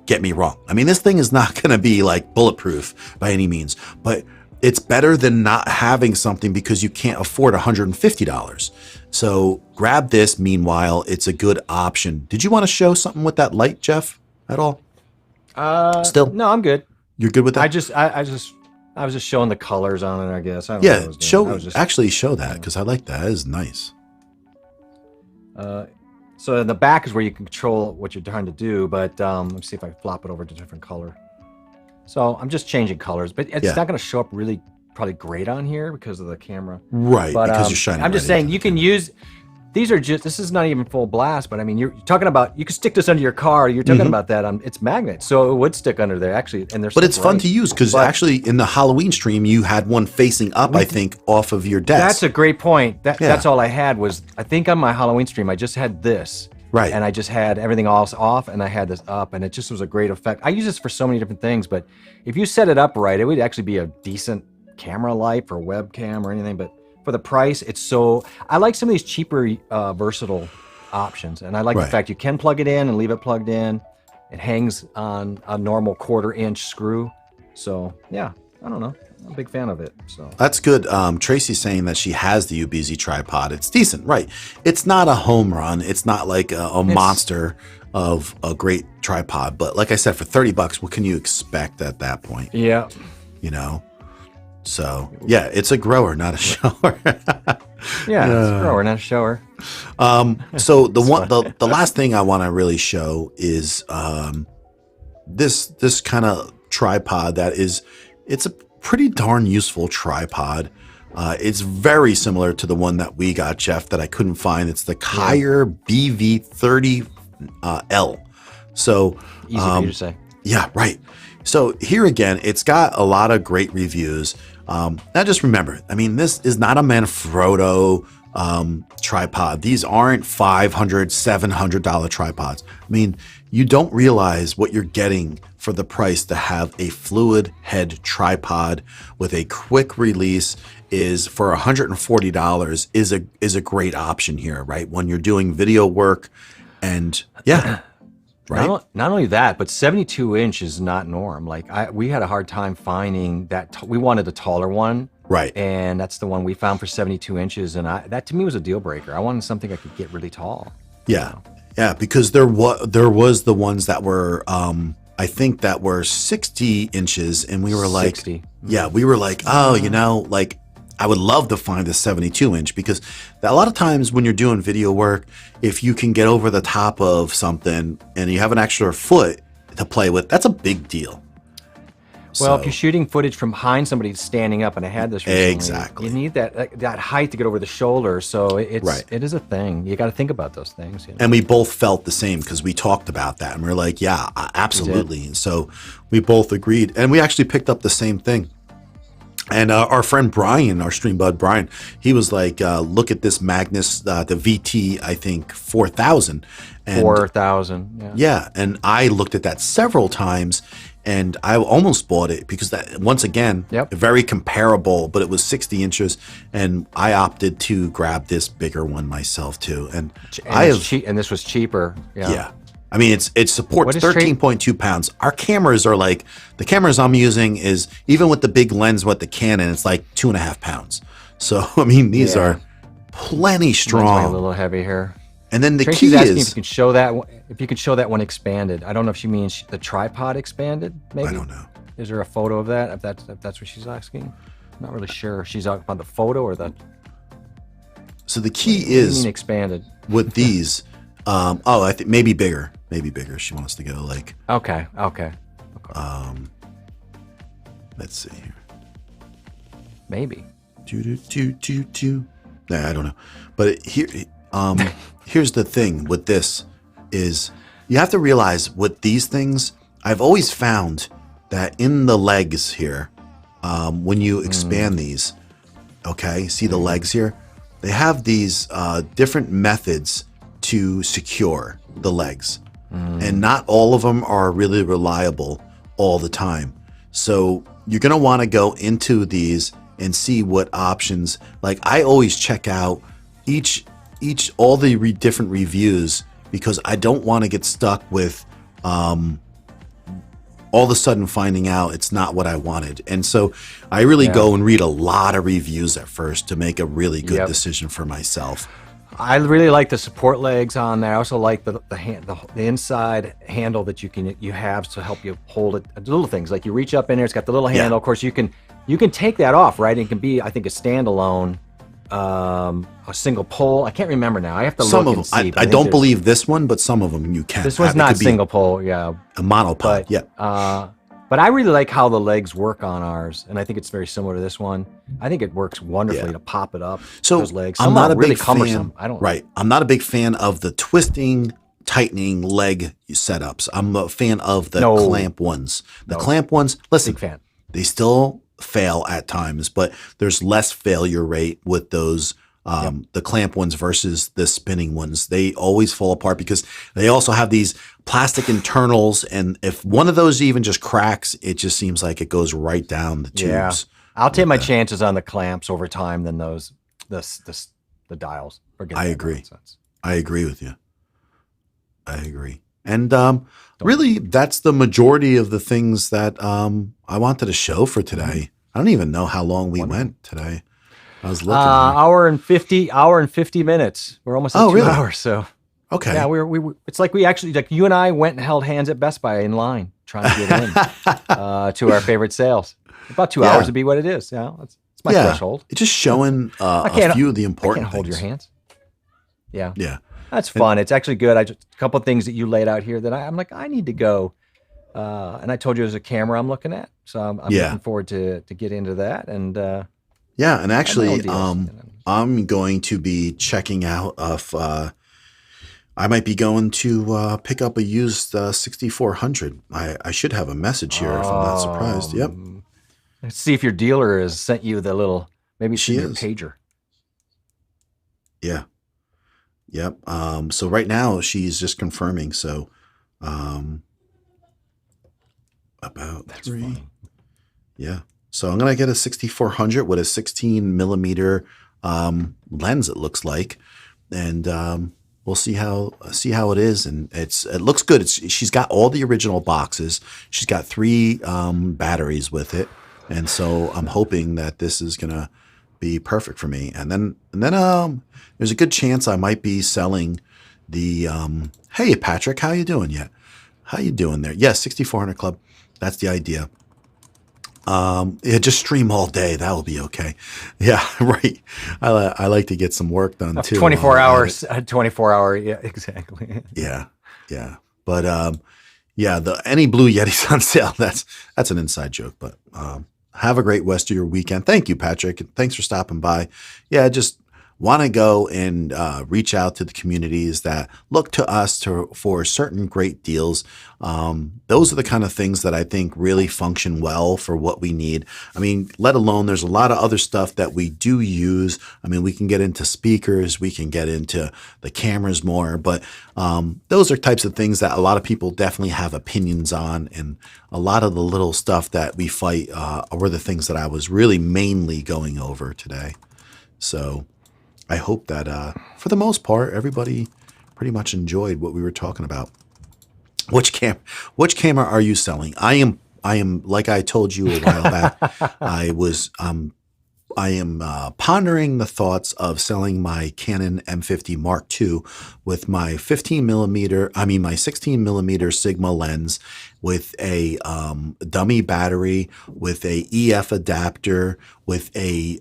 get me wrong. I mean, this thing is not going to be like bulletproof by any means, but it's better than not having something because you can't afford $150. So grab this. Meanwhile, it's a good option. Did you want to show something with that light, Jeff, at all? Still? No, I'm good. You're good with that? I was just showing the colors on it, I guess. I don't know what actually show that, because I like that. It is nice. So in the back is where you can control what you're trying to do, but let me see if I flop it over to a different color. So I'm just changing colors, but it's not going to show up really probably great on here because of the camera. Right, but, because you're shining. I'm just saying you can use... this is not even full blast, but I mean, you're talking about, you can stick this under your car. You're talking about that it's magnets. So it would stick under there actually. And but it's fun to use because actually in the Halloween stream, you had one facing up, I think, off of your desk. That's a great point. That's all I had was, I think on my Halloween stream, I just had this. Right. And I just had everything else off and I had this up and it just was a great effect. I use this for so many different things, but if you set it up right, it would actually be a decent camera light for webcam or anything, but for the price, I like some of these cheaper, versatile options. And I like the fact you can plug it in and leave it plugged in. It hangs on a normal 1/4-inch screw. So, yeah, I don't know. I'm a big fan of it. So that's good. Tracy's saying that she has the Ubezi tripod. It's decent, right? It's not a home run. It's not like a monster of a great tripod. But like I said, for $30, what can you expect at that point? Yeah. So yeah, it's a grower, not a shower. It's a grower, not a shower. So the last thing I want to really show is this kind of tripod that is, it's a pretty darn useful tripod. It's very similar to the one that we got, Jeff, that I couldn't find. It's the Kyer BV30L. So easy for you to say. Yeah, right. So here again, it's got a lot of great reviews. Now just remember, I mean, this is not a Manfrotto tripod. These aren't $500, $700 tripods. I mean, you don't realize what you're getting for the price to have a fluid head tripod with a quick release is for $140 is a great option here, right? When you're doing video work and yeah. Right. Not only that, but 72 inch is not norm. Like we had a hard time finding that. We wanted a taller one. Right. And that's the one we found for 72 inches. And that to me was a deal breaker. I wanted something I could get really tall. Yeah. You know? Yeah. Because there was the ones that were, I think that were 60 inches. And we were like, 60. Yeah, we were like, oh, you know, like I would love to find a 72 inch because a lot of times when you're doing video work, if you can get over the top of something and you have an extra foot to play with, that's a big deal. Well, if you're shooting footage from behind somebody standing up, and I had this recently, exactly, you need that height to get over the shoulder. So it is a thing. You got to think about those things. You know? And we both felt the same because we talked about that, and we're like, yeah, absolutely. And so we both agreed, and we actually picked up the same thing. And our friend Brian, our stream bud Brian, he was like, look at this Magnus, the VT, I think 4000. 4000. Yeah. Yeah. And I looked at that several times and I almost bought it because that, once again, very comparable, but it was 60 inches. And I opted to grab this bigger one myself too. And and this was cheaper. Yeah. I mean, it supports 13.2 pounds. Our cameras are like, the cameras I'm using is, even with the big lens with the Canon, it's like 2.5 pounds. So, I mean, these are plenty strong. A little heavy here. And then the Tracy's key asking is, if you can show that one expanded. I don't know if she means the tripod expanded, maybe? I don't know. Is there a photo of that, if that's what she's asking? I'm not really sure. She's talking about the photo or the... So the key is, expanded with these, I think maybe bigger. Maybe bigger. She wants to go like. Okay. Let's see here. Maybe. Nah, I don't know. But here's the thing with this is you have to realize with these things, I've always found that in the legs here, when you expand these, okay, see the legs here? They have these different methods to secure the legs. And not all of them are really reliable all the time. So you're going to want to go into these and see what options. Like I always check out all the different reviews because I don't want to get stuck with all of a sudden finding out it's not what I wanted. And so I really go and read a lot of reviews at first to make a really good decision for myself. I really like the support legs on there. I also like the inside handle that you have to help you hold it. The little things like you reach up in there, it's got the little handle. Of course, you can take that off, right? It can be, I think, a standalone, a single pole. I can't remember now. I have to look and see. I don't believe this one, but some of them you can. This one's not single pole, yeah. A monopod, But I really like how the legs work on ours, and I think it's very similar to this one. I think it works wonderfully to pop it up. So those legs. I'm not a really big cumbersome. Right. I'm not a big fan of the twisting, tightening leg setups. I'm a fan of the clamp ones. The clamp ones, listen, big fan. They still fail at times, but there's less failure rate with those. The clamp ones versus the spinning ones, they always fall apart because they also have these plastic internals, and if one of those even just cracks, it just seems like it goes right down the tubes. Yeah. I'll take my chances on the clamps over time than the dials. I agree. I agree with you. I agree. And really, that's the majority of the things that I wanted to show for today. I don't even know how long we went today. I was looking. Hour and 50 minutes. We're almost at 2 hours. So okay. Yeah, we it's like we actually, like you and I went and held hands at Best Buy in line trying to get in to our favorite sales. About 2 hours would be what it is. Yeah, it's my threshold. It's just showing a few of the important things. I can't hold your hands. Yeah. Yeah. That's fun. It's actually good. A couple of things that you laid out here that I'm like, I need to go And I told you there's a camera I'm looking at, so I'm Yeah. looking forward to get into that. And Yeah. And I have my own actually, deals. I'm going to be checking out if I might be going to pick up a used 6400. I should have a message here if I'm not surprised. Yep. Let's see if your dealer has sent you the little. Maybe it's She in your is. pager. Yeah. Yep. So right now she's just confirming. So um, about That's three. funny. Yeah. So I'm gonna get a 6400 with a 16 millimeter lens. It looks like, and we'll see how it is. And it looks good. She's got all the original boxes. She's got 3 batteries with it, and so I'm hoping that this is gonna be perfect for me. And then there's a good chance I might be selling the. Hey Patrick, how you doing? Yeah, how you doing there? Yes, 6400 Club. That's the idea. Yeah, just stream all day. That will be okay. Yeah, right. I like to get some work done too. 24 hours. 24-hour. Yeah, exactly. Yeah, yeah. But yeah, the any Blue Yeti's on sale. That's an inside joke. But have a great rest of your weekend. Thank you, Patrick. And thanks for stopping by. Yeah, just want to go and reach out to the communities that look to us for certain great deals. Those are the kind of things that I think really function well for what we need. I mean, let alone there's a lot of other stuff that we do use. I mean, we can get into speakers, we can get into the cameras more, but those are types of things that a lot of people definitely have opinions on. And a lot of the little stuff that we fight were the things that I was really mainly going over today. So I hope that for the most part, everybody pretty much enjoyed what we were talking about. Which camera are you selling? I am like I told you a while back. I am pondering the thoughts of selling my Canon M50 Mark II with my 16 millimeter Sigma lens with a dummy battery, with a EF adapter, with a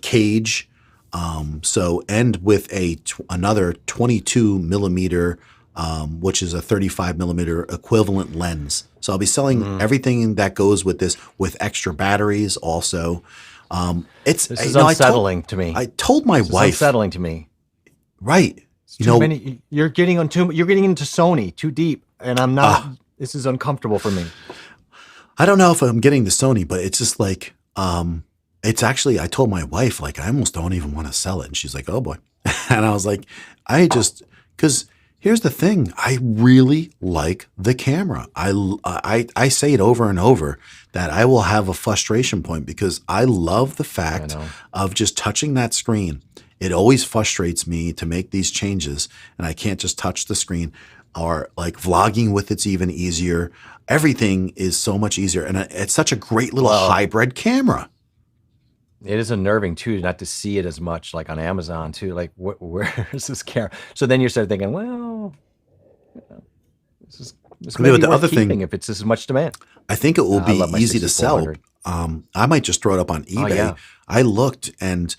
cage. And with another 22 millimeter, which is a 35 millimeter equivalent lens. So I'll be selling everything that goes with this, with extra batteries also. This is unsettling to me. I told my wife. Unsettling to me. Right. Too many. You're getting into Sony too deep, and I'm not. This is uncomfortable for me. I don't know if I'm getting to Sony, but it's just like. It's actually, I told my wife, like, I almost don't even want to sell it. And she's like, oh boy. And I was like, because here's the thing. I really like the camera. I say it over and over that I will have a frustration point because I love the fact of just touching that screen. It always frustrates me to make these changes and I can't just touch the screen, or like vlogging with it's even easier. Everything is so much easier. And it's such a great little hybrid camera. It is unnerving too, not to see it as much, like on Amazon too. Like, where is this camera? So then you start thinking, well, this may be worth keeping if it's this much demand. I think it will be easy to sell. I might just throw it up on eBay. Yeah. I looked and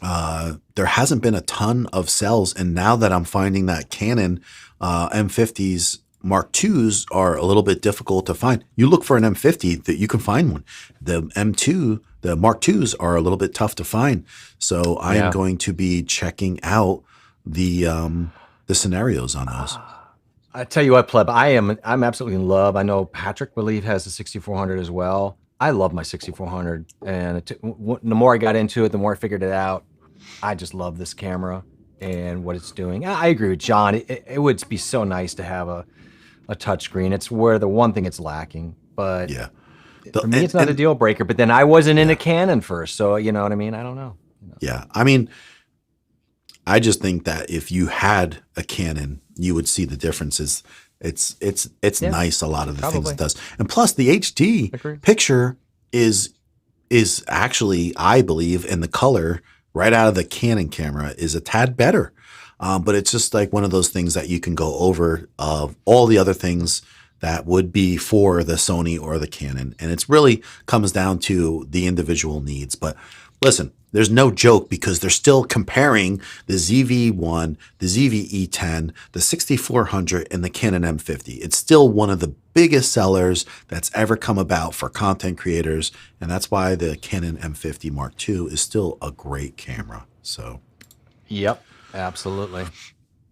there hasn't been a ton of sales. And now that I'm finding that Canon M50s Mark IIs are a little bit difficult to find. You look for an M50 that you can find one. The M2, the Mark IIs are a little bit tough to find. So I am going to be checking out the scenarios on those. I tell you what, pleb, I'm absolutely in love. I know Patrick, believe, has the 6400 as well. I love my 6400, and the more I got into it, the more I figured it out. I just love this camera and what it's doing. I agree with John. It would be so nice to have a touchscreen. It's where the one thing it's lacking, but for me, it's not a deal breaker. But then I wasn't into Canon first, so you know what I mean. I don't know. Yeah, I mean, I just think that if you had a Canon, you would see the differences. It's nice. A lot of the things it does, and plus the HD picture is actually, I believe, in the color right out of the Canon camera is a tad better. But it's just like one of those things that you can go over of all the other things that would be for the Sony or the Canon. And it's really comes down to the individual needs. But listen, There's no joke because they're still comparing the ZV-1, the ZV-E10, the 6400, and the Canon M50. It's still one of the biggest sellers that's ever come about for content creators, and that's why the Canon M50 Mark II is still a great camera. So, Yep, absolutely.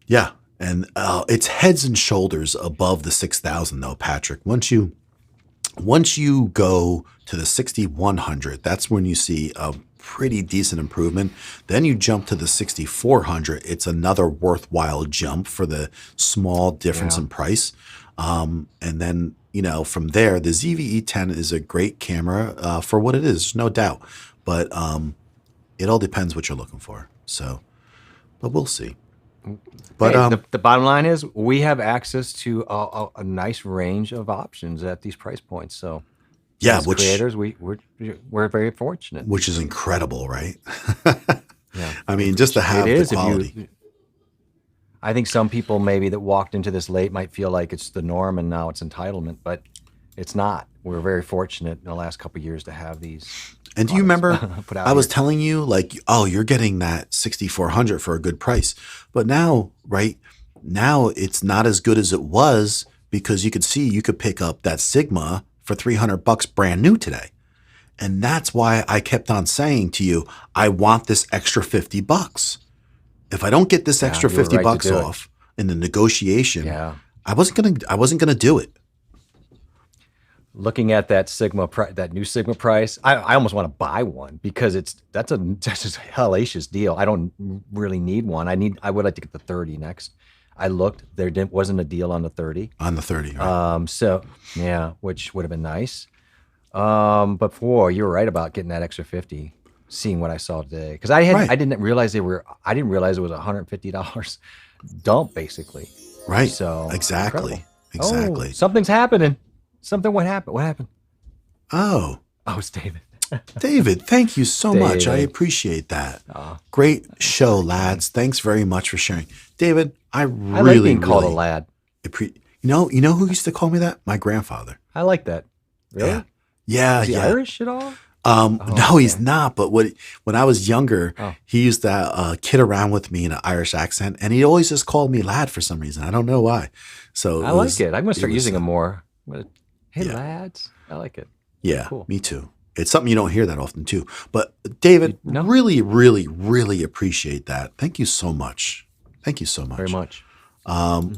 yeah, and it's heads and shoulders above the 6000 though, Patrick. Once you go to the 6100, that's when you see a pretty decent improvement. Then you jump to the 6400. It's another worthwhile jump for the small difference in price. And then, from there, the ZV-E10 is a great camera for what it is, no doubt. But it all depends what you're looking for. So, but we'll see. But hey, the bottom line is we have access to a nice range of options at these price points. So, yeah, as creators, we're very fortunate. Which is incredible, right? Yeah, I mean, just to have the quality. I think some people maybe that walked into this late might feel like it's the norm and now it's entitlement, but it's not. We're very fortunate in the last couple of years to have these. And do you remember I was telling you, like, oh, you're getting that 6400 for a good price. But now, right now, it's not as good as it was because you could pick up that Sigma for $300 brand new today. And that's why I kept on saying to you, I want this extra $50. If I don't get this extra $50 off in the negotiation, I wasn't gonna do it. Looking at that that new Sigma price, I almost want to buy one because that's just a hellacious deal. I don't really need one. I would like to get the 30 next. I looked, wasn't a deal on the 30. On the 30, right. So yeah, which would have been nice. But you were right about getting that extra 50. Seeing what I saw today, because I didn't realize it was $150 dump basically. Right. So exactly. Oh, something's happening. What happened? Oh, it's David. David, thank you so much. I appreciate that. Great show, lads. Thanks very much for sharing. David, I like being called a lad. You know who used to call me that? My grandfather. I like that. Really? Yeah. Is he Irish at all? No, he's not. But when I was younger, he used to kid around with me in an Irish accent, and he always just called me lad for some reason. I don't know why. So I like it. I'm gonna start using it more. Hey, lads, I like it. Yeah, cool. Me too. It's something you don't hear that often too. But David, really, really, really appreciate that. Thank you so much. Thank you so much. Very much.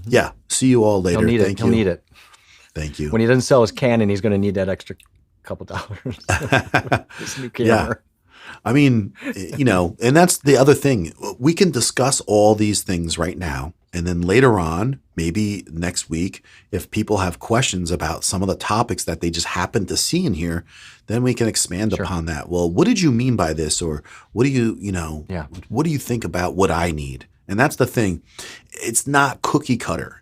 Yeah. See you all later. He'll need it. Thank you. When he doesn't sell his Canon, he's going to need that extra couple dollars. This new camera. Yeah. I mean, and that's the other thing. We can discuss all these things right now. And then later on, maybe next week, if people have questions about some of the topics that they just happen to see in here, then we can expand upon that. Well, what did you mean by this? Or what do what do you think about what I need? And that's the thing. It's not cookie cutter.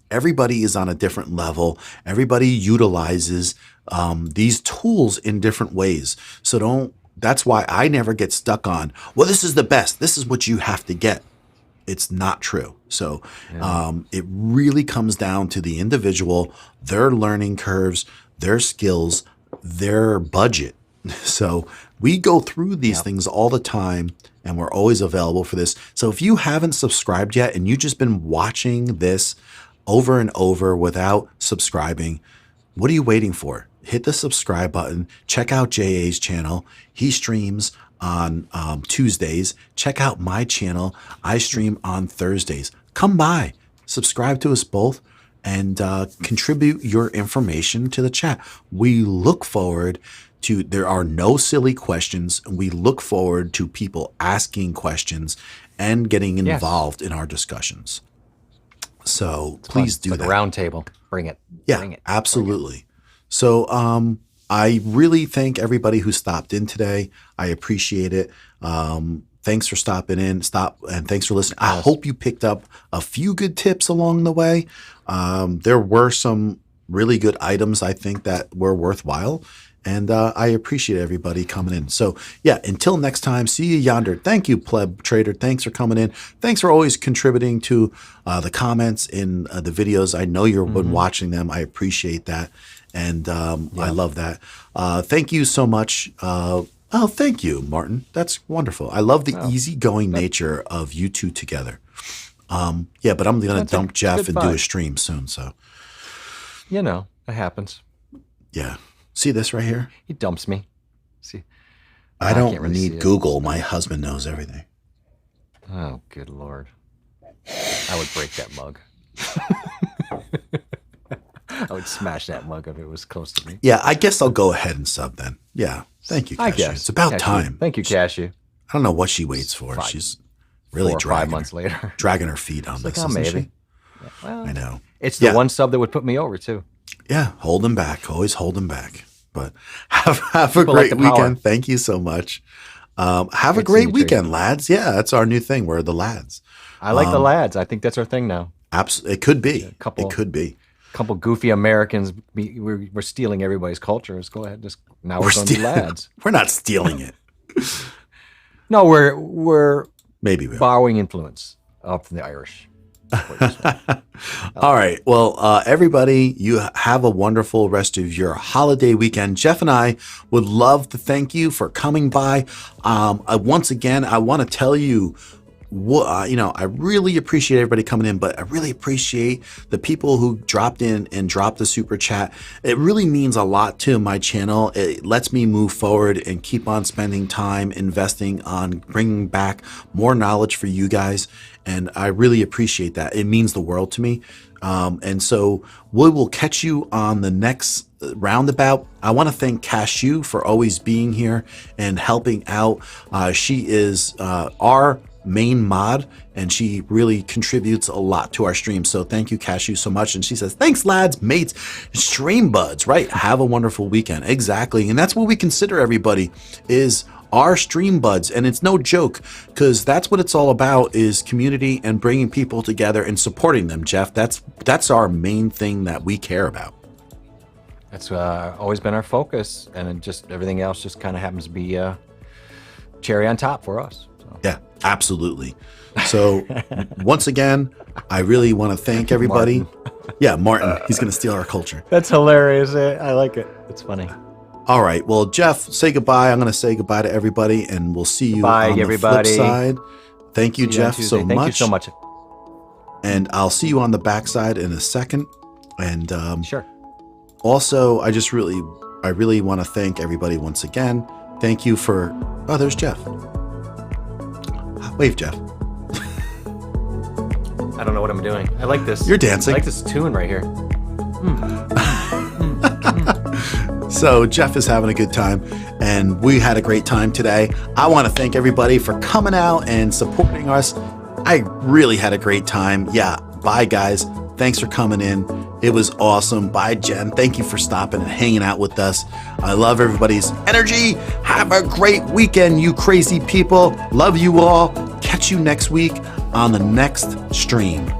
Everybody is on a different level. Everybody utilizes these tools in different ways. So that's why I never get stuck on, well, this is the best. This is what you have to get. It's not true. So it really comes down to the individual, their learning curves, their skills, their budget. So we go through these things all the time, and we're always available for this. So if you haven't subscribed yet and you've just been watching this over and over without subscribing, what are you waiting for? Hit the subscribe button. Check out JA's channel. He streams on Tuesdays. Check out my channel. I stream on Thursdays. Come by, subscribe to us both, and contribute your information to the chat. We look forward to, there are no silly questions. We look forward to people asking questions and getting involved in our discussions. So please do that. The round table. Bring it. Yeah, Bring it. absolutely. So I really thank everybody who stopped in today. I appreciate it. Thanks for stopping in. And thanks for listening. I hope you picked up a few good tips along the way. There were some really good items, I think, that were worthwhile. And I appreciate everybody coming in. So yeah, until next time, see you yonder. Thank you, Pleb Trader. Thanks for coming in. Thanks for always contributing to the comments in the videos. I know you've been watching them. I appreciate that. And I love that. Thank you so much. Oh, thank you, Martin. That's wonderful. I love the easygoing nature of you two together. Yeah, but I'm going to dump Jeff and do a stream soon. So, you know, it happens. Yeah. See this right here? He dumps me. See, I don't really need Google. My husband knows everything. Oh, good Lord. I would break that mug. I would smash that mug if it was close to me. Yeah, I guess I'll go ahead and sub then. Yeah. Thank you, Cashew. I guess. It's about time. Thank you, Cashew. I don't know what she waits for. She's really 4 or 5 months later. Dragging her feet on this, isn't she? Yeah, well, I know. It's the one sub that would put me over, too. Yeah, hold them back. Always hold them back. But have a great weekend. Thank you so much. Have a great weekend, lads. Yeah, that's our new thing. We're the lads. I like the lads. I think that's our thing now. Absolutely. It could be. It could be. A couple goofy Americans. We're stealing everybody's culture. Let's go ahead. Now we're going to be lads. We're not stealing it. No, we're maybe borrowing influence from the Irish. All right. Well, everybody, you have a wonderful rest of your holiday weekend. Jeff and I would love to thank you for coming by. Once again, I want to tell you, I really appreciate everybody coming in, but I really appreciate the people who dropped in and dropped the super chat. It really means a lot to my channel. It lets me move forward and keep on spending time investing on bringing back more knowledge for you guys. And I really appreciate that. It means the world to me. And so we will catch you on the next roundabout. I want to thank Cashew for always being here and helping out. She is our main mod, and she really contributes a lot to our stream. So thank you, Cashew, so much. And she says, thanks, lads, mates, stream buds, right? Have a wonderful weekend. Exactly. And that's what we consider everybody is our stream buds. And it's no joke, because that's what it's all about, is community and bringing people together and supporting them, Jeff. That's our main thing that we care about. That's always been our focus, and just everything else just kind of happens to be cherry on top for us. So. Yeah, absolutely. So once again, I really want to thank everybody. Martin. Yeah, Martin, he's going to steal our culture. That's hilarious. I like it. It's funny. All right. Well, Jeff, say goodbye. I'm going to say goodbye to everybody, and we'll see you on the flip side. Thank you, Jeff, so much. Thank you so much. And I'll see you on the backside in a second. And sure. Also, I really want to thank everybody once again. Thank you for. Oh, there's Jeff. Wave, Jeff. I don't know what I'm doing. I like this. You're dancing. I like this tune right here. So Jeff is having a good time, and we had a great time today. I want to thank everybody for coming out and supporting us. I really had a great time. Yeah. Bye, guys. Thanks for coming in. It was awesome. Bye, Jen. Thank you for stopping and hanging out with us. I love everybody's energy. Have a great weekend, you crazy people. Love you all. Catch you next week on the next stream.